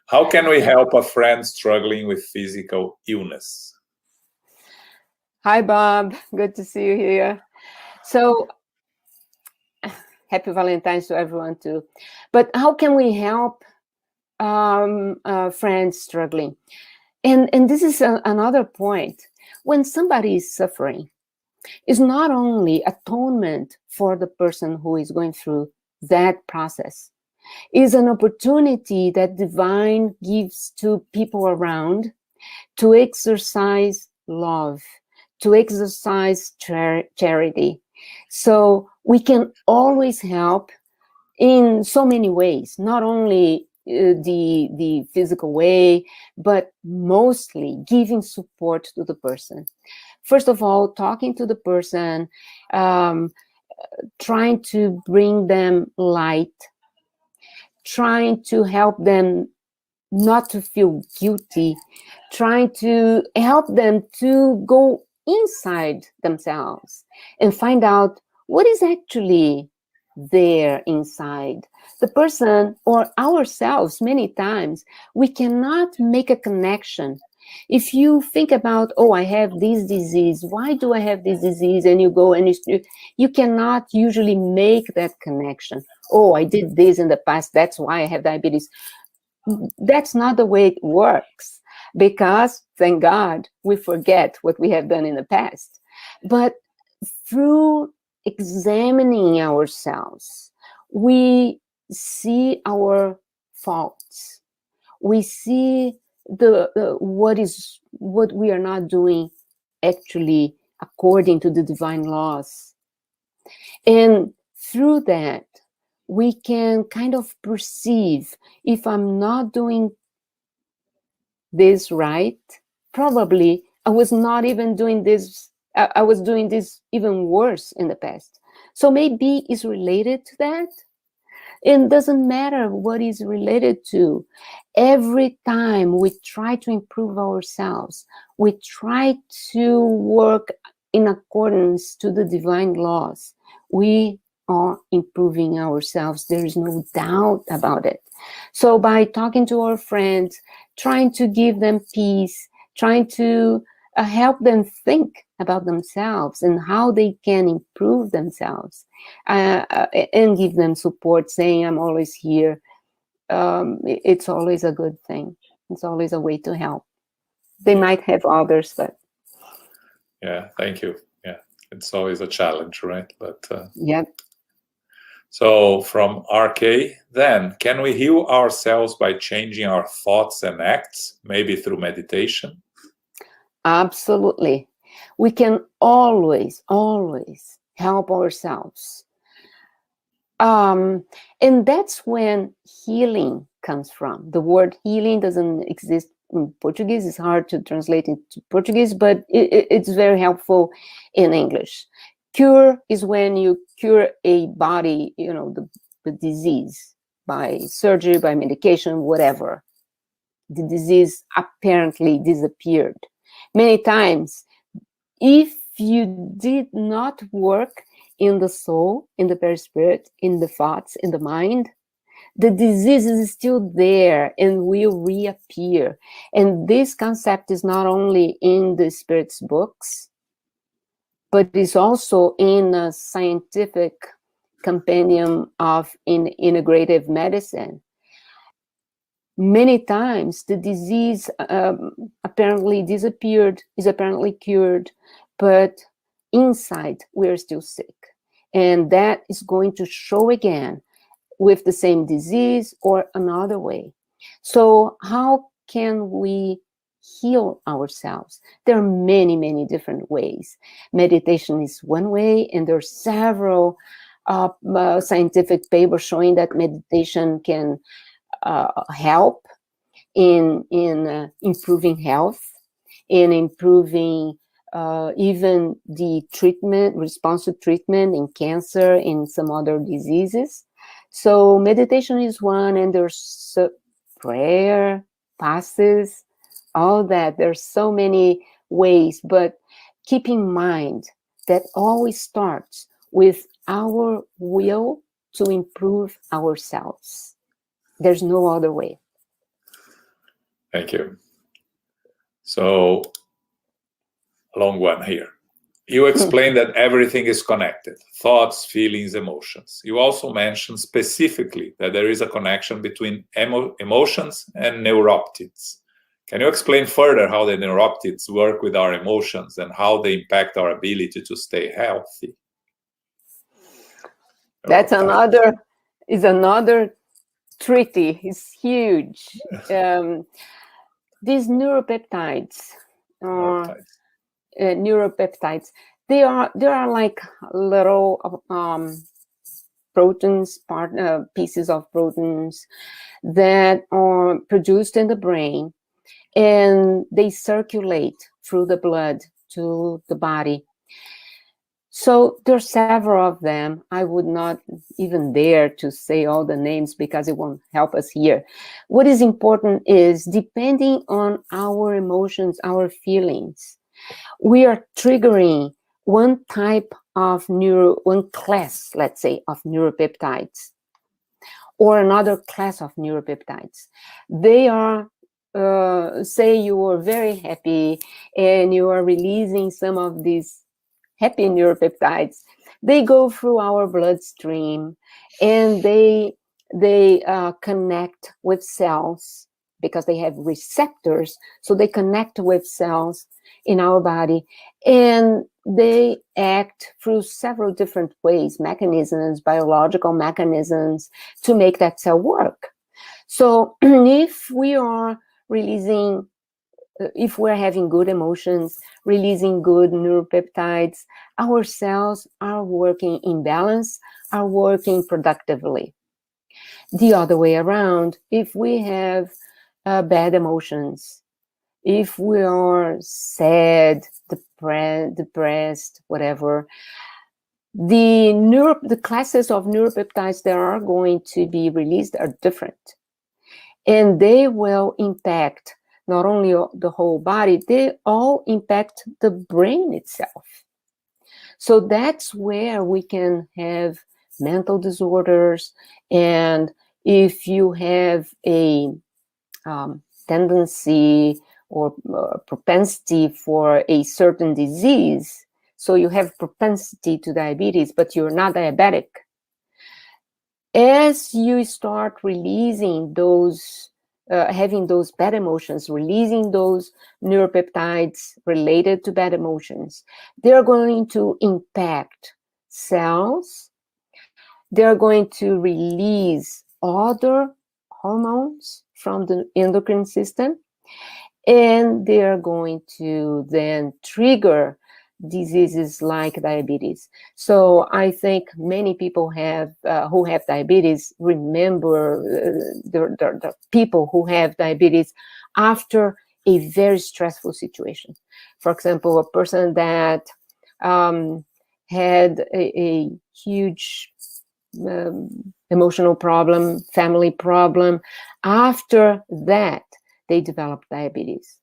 How can we help a friend struggling with physical illness? Hi, Bob. Good to see you here. So, happy Valentine's to everyone too. But how can we help friends struggling? And this is another point. When somebody is suffering, it's not only atonement for the person who is going through that process. It's an opportunity that divine gives to people around to exercise love, to exercise charity. So we can always help in so many ways, not only the physical way, but mostly giving support to the person. First of all, talking to the person, trying to bring them light, trying to help them not to feel guilty, trying to help them to go inside themselves and find out what is actually there inside. The person or ourselves, many times, we cannot make a connection. If you think about, oh, I have this disease, why do I have this disease? And you go and you cannot usually make that connection. Oh, I did this in the past, that's why I have diabetes. That's not the way it works, because, thank God, we forget what we have done in the past. But through examining ourselves, we see our faults. We see what we are not doing actually according to the divine laws. And through that, we can kind of perceive, if I'm not doing this right, probably I was not even doing this, I was doing this even worse in the past. So maybe it's related to that. It doesn't matter what is related to. Every time we try to improve ourselves, we try to work in accordance to the divine laws, we are improving ourselves. There is no doubt about it. So by talking to our friends, trying to give them peace, trying to help them think about themselves and how they can improve themselves, and give them support, saying, I'm always here. It's always a good thing. It's always a way to help. They might have others, but... Yeah, thank you. Yeah, it's always a challenge, right? But Yep. So from RK, then, can we heal ourselves by changing our thoughts and acts, maybe through meditation? Absolutely. We can always help ourselves. And that's when healing comes from. The word healing doesn't exist in Portuguese. It's hard to translate into Portuguese, but it's very helpful in English. Cure is when you cure a body, the disease, by surgery, by medication, whatever. The disease apparently disappeared. Many times, if you did not work in the soul, in the perispirit, in the thoughts, in the mind, the disease is still there and will reappear. And this concept is not only in the spirit's books, but is also in a scientific compendium of integrative medicine. many times the disease apparently disappeared, is apparently cured, but inside we're still sick. And that is going to show again with the same disease or another way. So how can we heal ourselves? There are many, many different ways. Meditation is one way, and there are several scientific papers showing that meditation can help in improving health, in improving even the treatment, response to treatment in cancer, in some other diseases. So meditation is one, and there's prayer, passes, all that. There's so many ways, but keep in mind that always starts with our will to improve ourselves. There's no other way. Thank you. So, long one here. You explained that everything is connected, thoughts, feelings, emotions. You also mentioned specifically that there is a connection between emotions and neuropeptides. Can you explain further how the neuropeptides work with our emotions and how they impact our ability to stay healthy? That's another treaty. It's huge. These neuropeptides, neuropeptides, they are like little proteins, pieces of proteins that are produced in the brain, and they circulate through the blood to the body. So there are several of them. I would not even dare to say all the names because it won't help us here. What is important is, depending on our emotions, our feelings, we are triggering one type of one class, let's say, of neuropeptides, or another class of neuropeptides. They are, say you are very happy and you are releasing some of these happy neuropeptides. They go through our bloodstream, and they connect with cells because they have receptors. So they connect with cells in our body, and they act through several different ways, mechanisms, biological mechanisms, to make that cell work. So if we are releasing, if we're having good emotions, releasing good neuropeptides, our cells are working in balance, are working productively. The other way around, if we have bad emotions, if we are sad, depressed, whatever, the classes of neuropeptides that are going to be released are different. And they will impact not only the whole body, they all impact the brain itself. So that's where we can have mental disorders. And if you have a tendency or propensity for a certain disease, so you have propensity to diabetes, but you're not diabetic, as you start releasing those, having those bad emotions, releasing those neuropeptides related to bad emotions, they're going to impact cells. They're going to release other hormones from the endocrine system, and they're going to then trigger diseases like diabetes. So I think many people have who have diabetes remember the people who have diabetes after a very stressful situation. For example, a person that had a huge emotional problem, family problem, after that they developed diabetes.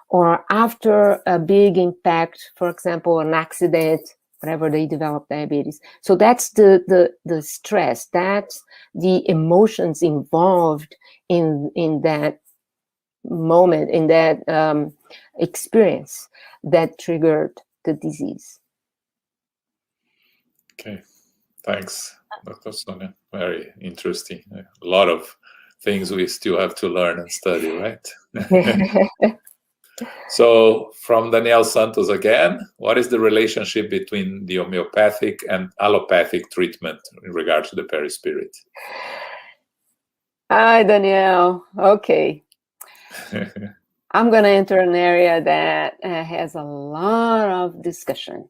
Or after a big impact, for example, an accident, whatever, they develop diabetes. So that's the stress, that's the emotions involved in that moment, in that experience that triggered the disease. Okay, thanks, Dr. Sonia. Very interesting. A lot of things we still have to learn and study, right? So, from Daniel Santos again, what is the relationship between the homeopathic and allopathic treatment in regard to the perispirit? Hi, Danielle. Okay. I'm going to enter an area that has a lot of discussion.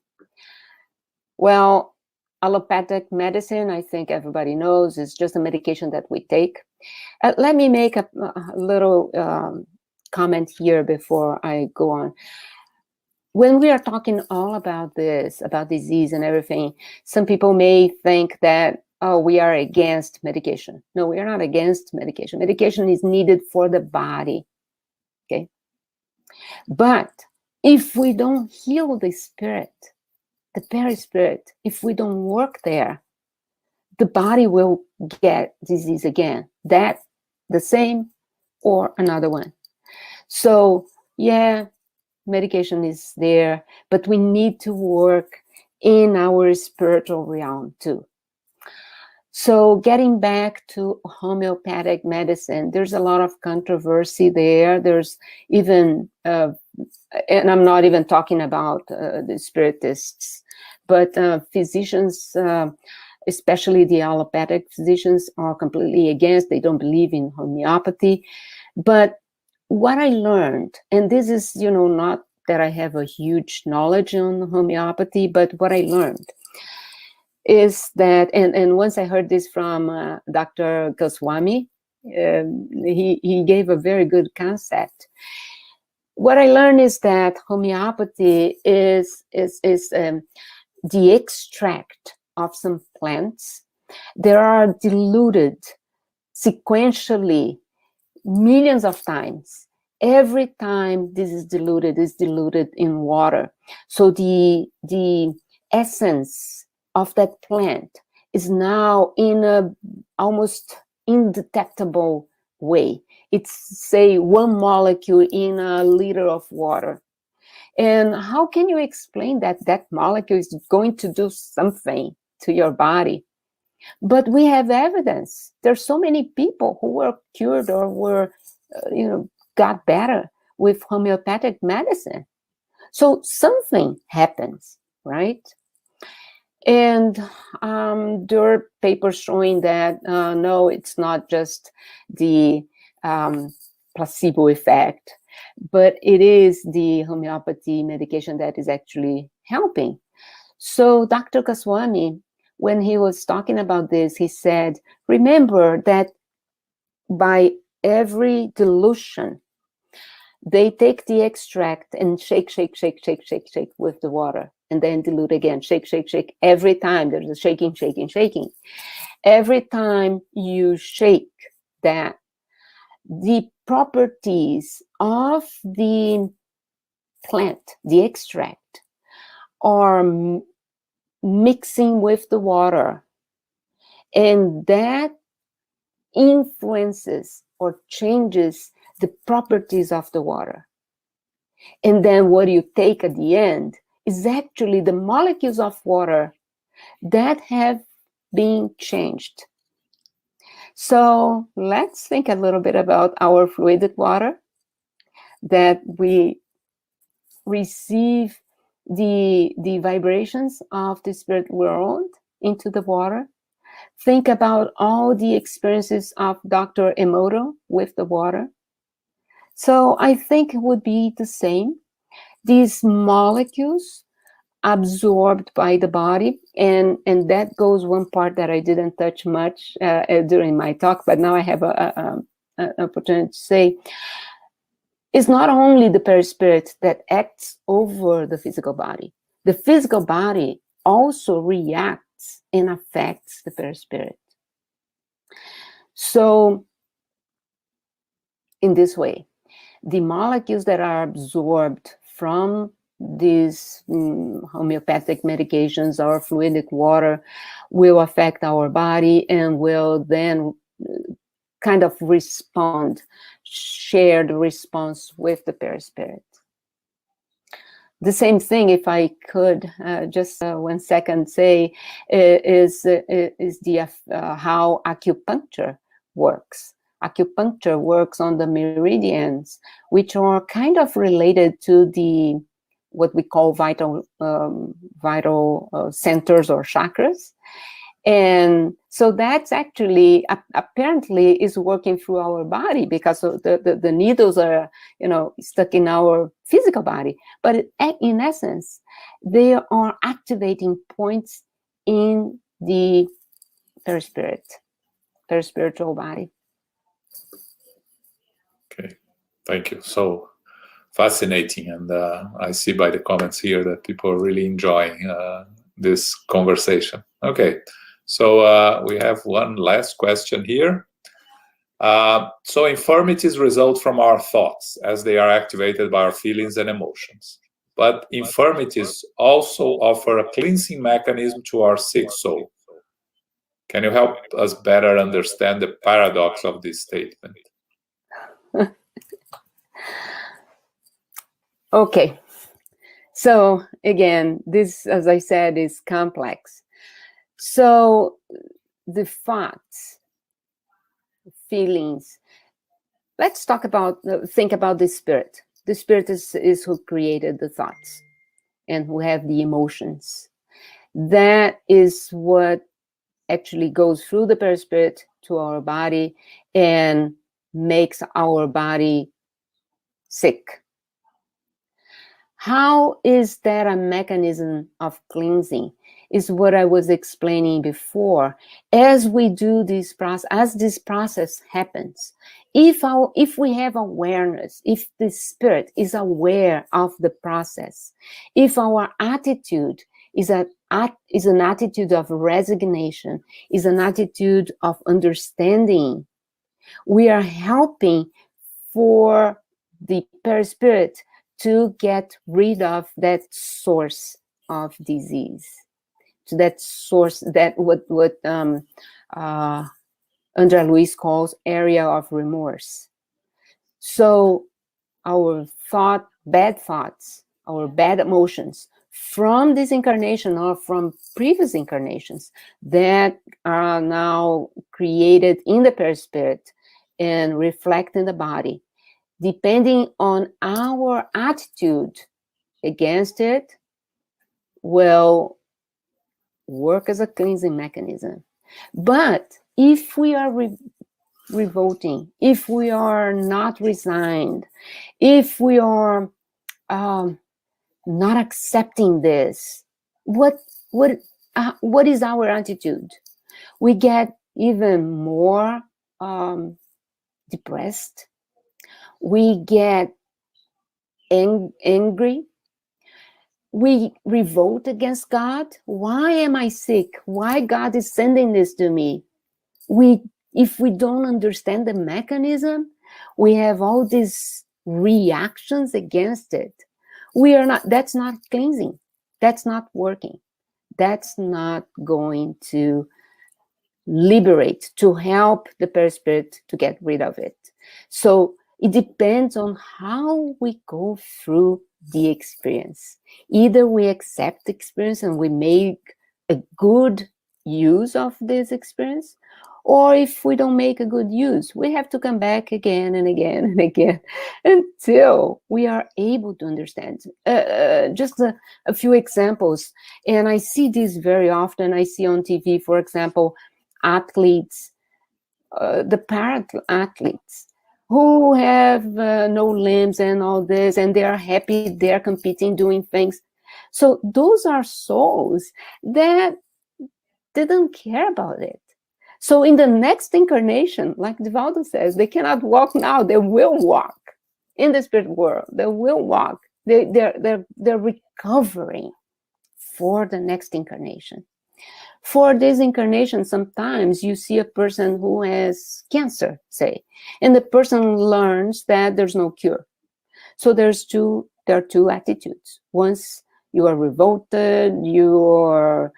Well, allopathic medicine, I think everybody knows, is just a medication that we take. Let me make a little comment here before I go on. When we are talking all about this, about disease and everything, some people may think that, oh, we are against medication. No, we are not against medication. Medication is needed for the body, okay? But if we don't heal the spirit, the perispirit, if we don't work there, the body will get disease again. That, the same, or another one. So, yeah, medication is there, but we need to work in our spiritual realm too. So getting back to homeopathic medicine, there's a lot of controversy there. There's even, and I'm not even talking about the spiritists, but physicians, especially the allopathic physicians, are completely against. They don't believe in homeopathy. But what I learned, and this is, you know, not that I have a huge knowledge on homeopathy, but what I learned is that, and once I heard this from Dr. Goswami, he gave a very good concept. What I learned is that homeopathy is the extract of some plants. They are diluted sequentially millions of times. Every time this is diluted in water. So the essence of that plant is now in a almost indetectable way. It's, say, one molecule in a liter of water. And how can you explain that that molecule is going to do something to your body? But we have evidence. There's so many people who were cured or were, got better with homeopathic medicine. So something happens, right? And there are papers showing that, no, it's not just the placebo effect, but it is the homeopathy medication that is actually helping. So Dr. Goswami, when he was talking about this, he said, remember that by every dilution, they take the extract and shake with the water, and then dilute again, shake. Every time there's a shaking. Every time you shake that, the properties of the plant, the extract, are mixing with the water, and that influences or changes the properties of the water. And then what you take at the end is actually the molecules of water that have been changed. So let's think a little bit about our fluidic water, that we receive the vibrations of the spirit world into the water. Think about all the experiences of Dr. Emoto with the water. So I think it would be the same. These molecules absorbed by the body, and that goes one part that I didn't touch much during my talk, but now I have an opportunity to say, is not only the perispirit that acts over the physical body. The physical body also reacts and affects the perispirit. So in this way, the molecules that are absorbed from these homeopathic medications or fluidic water will affect our body and will then kind of respond, shared response with the perispirit. The same thing, if I could just 1 second say, is the how acupuncture works. acupuncture works on the meridians, which are kind of related to the what we call vital centers or chakras. And so that's actually apparently is working through our body, because the needles are, you know, stuck in our physical body, but in essence they are activating points in the perispiritual body. Okay, thank you. So fascinating, and I see by the comments here that people are really enjoying this conversation. Okay, so we have one last question here. So infirmities result from our thoughts, as they are activated by our feelings and emotions. But infirmities also offer a cleansing mechanism to our sick soul. Can you help us better understand the paradox of this statement? Okay, so again, this, as I said, is complex. So the thoughts, feelings, let's talk about, think about the spirit. The spirit is who created the thoughts and who have the emotions. That is what actually goes through the perispirit to our body and makes our body sick. How is that a mechanism of cleansing? Is what I was explaining before. As we do this process, as this process happens, if we have awareness, if the spirit is aware of the process, if our attitude is an attitude of resignation, is an attitude of understanding, we are helping for the perispirit to get rid of that source of disease, to that source, that what Andrea Luiz calls area of remorse. So our bad thoughts, our bad emotions from this incarnation or from previous incarnations that are now created in the perispirit and reflect in the body, depending on our attitude against it, will work as a cleansing mechanism. But if we are revolting, if we are not resigned, if we are not accepting this, what is our attitude? We get even more depressed. We get angry. We revolt against God. Why am I sick? Why God is sending this to me? If we don't understand the mechanism, we have all these reactions against it. That's not cleansing. That's not working. That's not going to liberate, to help the perispirit to get rid of it. So it depends on how we go through the experience. Either we accept the experience and we make a good use of this experience, or if we don't make a good use, we have to come back again and again and again until we are able to understand. Just a few examples, and I see this very often. I see on TV, for example, athletes, the para-athletes, who have no limbs and all this, and they are happy, they're competing, doing things. So those are souls that they don't care about it. So in the next incarnation, like Divaldo says, they cannot walk now, they will walk. In the spirit world, they will walk. They're recovering for the next incarnation. For this incarnation, sometimes you see a person who has cancer, say, and the person learns that there's no cure. So there are two attitudes. Once you are revolted, you are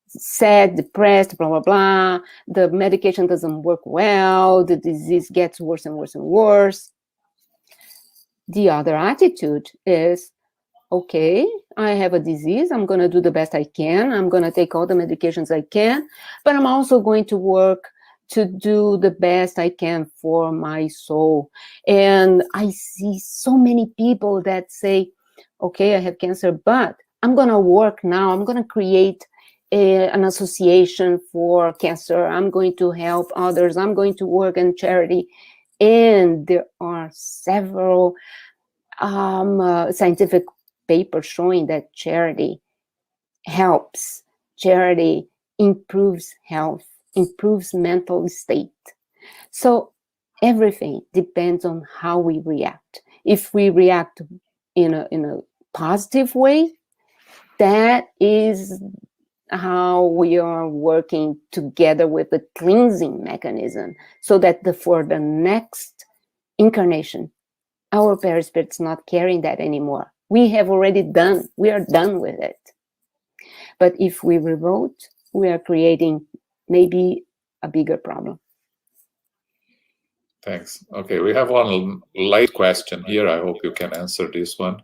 sad, depressed, blah, blah, blah. The medication doesn't work well. The disease gets worse and worse and worse. The other attitude is, okay, I have a disease. I'm going to do the best I can. I'm going to take all the medications I can, but I'm also going to work to do the best I can for my soul. And I see so many people that say, okay, I have cancer, but I'm going to work now. I'm going to create an association for cancer. I'm going to help others. I'm going to work in charity. And there are several scientific papers showing that charity helps. Charity improves health, improves mental state. So everything depends on how we react. If we react in a positive way, that is how we are working together with the cleansing mechanism, so that for the next incarnation, our perispirit's not carrying that anymore. We are done with it. But if we revolt, we are creating maybe a bigger problem. Thanks. Okay, we have one light question here. I hope you can answer this one.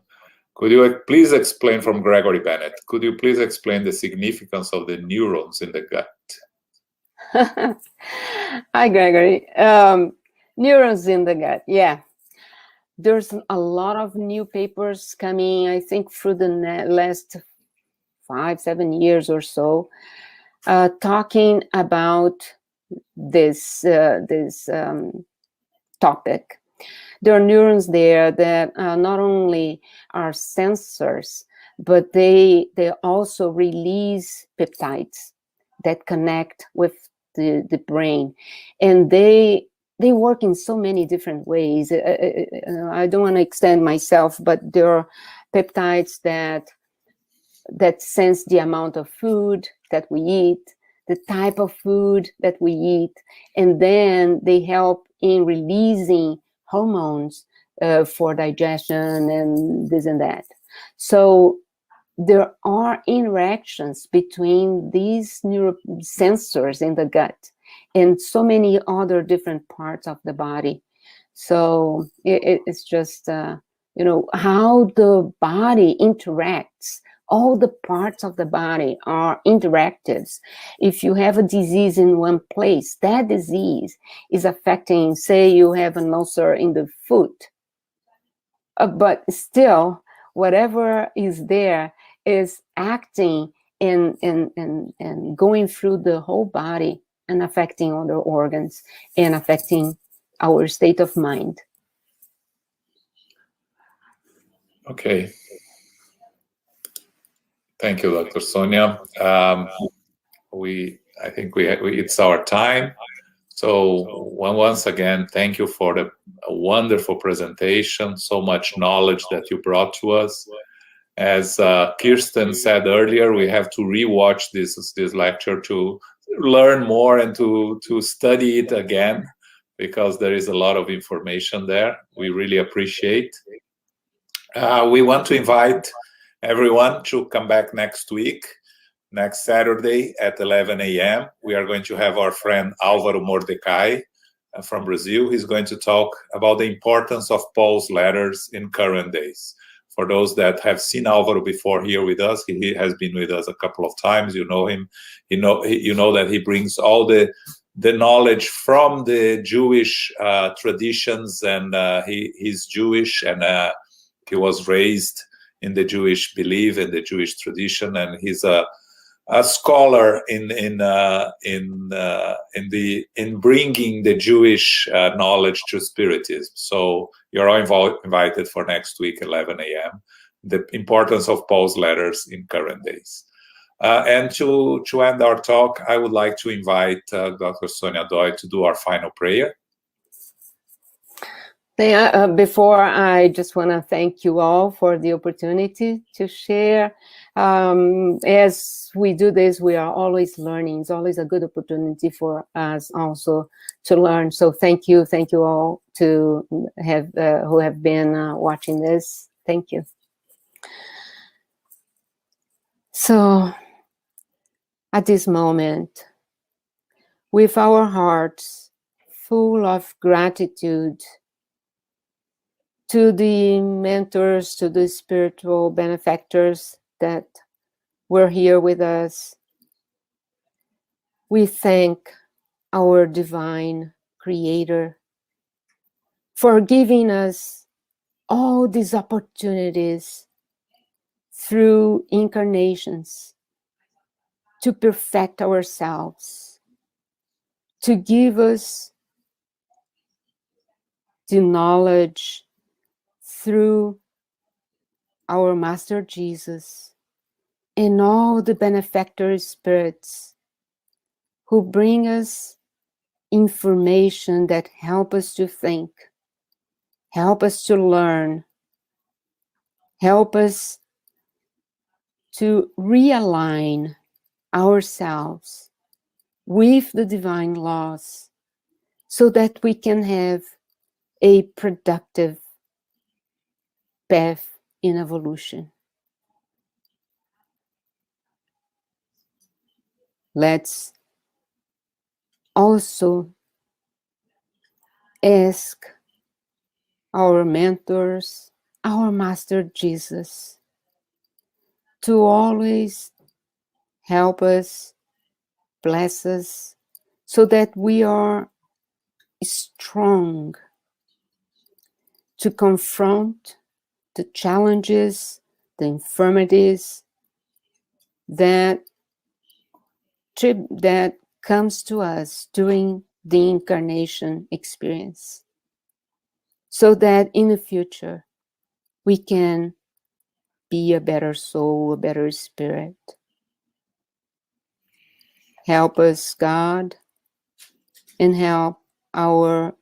Could you please explain, from Gregory Bennett, could you please explain the significance of the neurons in the gut? Hi, Gregory. Neurons in the gut, yeah. There's a lot of new papers coming, I think, through the last 5-7 years or so, talking about this topic. There are neurons there that not only are sensors, but they also release peptides that connect with the brain, and they work in so many different ways. I don't want to extend myself, but there are peptides that sense the amount of food that we eat, the type of food that we eat, and then they help in releasing hormones for digestion and this and that. So there are interactions between these neurosensors in the gut and so many other different parts of the body. So it's just, you know, how the body interacts. All the parts of the body are interactives. If you have a disease in one place, that disease is affecting, say you have an ulcer in the foot, but still, whatever is there is acting and going through the whole body and affecting other organs and affecting our state of mind. Okay. Thank you, Dr. Sonia. I think it's our time. So once again, thank you for the wonderful presentation, so much knowledge that you brought to us. As Kirsten said earlier, we have to rewatch this lecture to learn more and to study it again, because there is a lot of information there. We really appreciate. We want to invite everyone to come back next week, next Saturday at 11 a.m. We are going to have our friend Álvaro Mordecai from Brazil. He's going to talk about the importance of Paul's letters in current days. For those that have seen Álvaro before here with us, he has been with us a couple of times. You know him. You know that he brings all the knowledge from the Jewish traditions, and he's Jewish, and he was raised in the Jewish belief and the Jewish tradition, and he's a scholar in bringing the Jewish knowledge to Spiritism. So you're all invited for next week, 11 a.m. The importance of Paul's letters in current days. And to end our talk, I would like to invite Dr. Sonia Doi to do our final prayer. Before, I just want to thank you all for the opportunity to share. As we do this, we are always learning. It's always a good opportunity for us also to learn. So thank you all to have who have been watching this. Thank you. So at this moment, with our hearts full of gratitude to the mentors, to the spiritual benefactors that were here with us, we thank our divine creator, for giving us all these opportunities through incarnations to perfect ourselves, to give us the knowledge through our Master Jesus and all the benefactor spirits who bring us information that help us to think, help us to learn, help us to realign ourselves with the divine laws so that we can have a productive path in evolution. Let's also ask our mentors, our Master Jesus, to always help us, bless us, so that we are strong to confront the challenges, the infirmities that comes to us during the incarnation experience, so that in the future we can be a better soul, a better spirit. Help us, God, and help our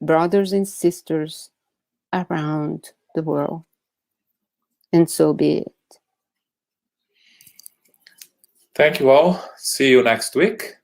brothers and sisters around the world. And so be it. Thank you all. See you next week.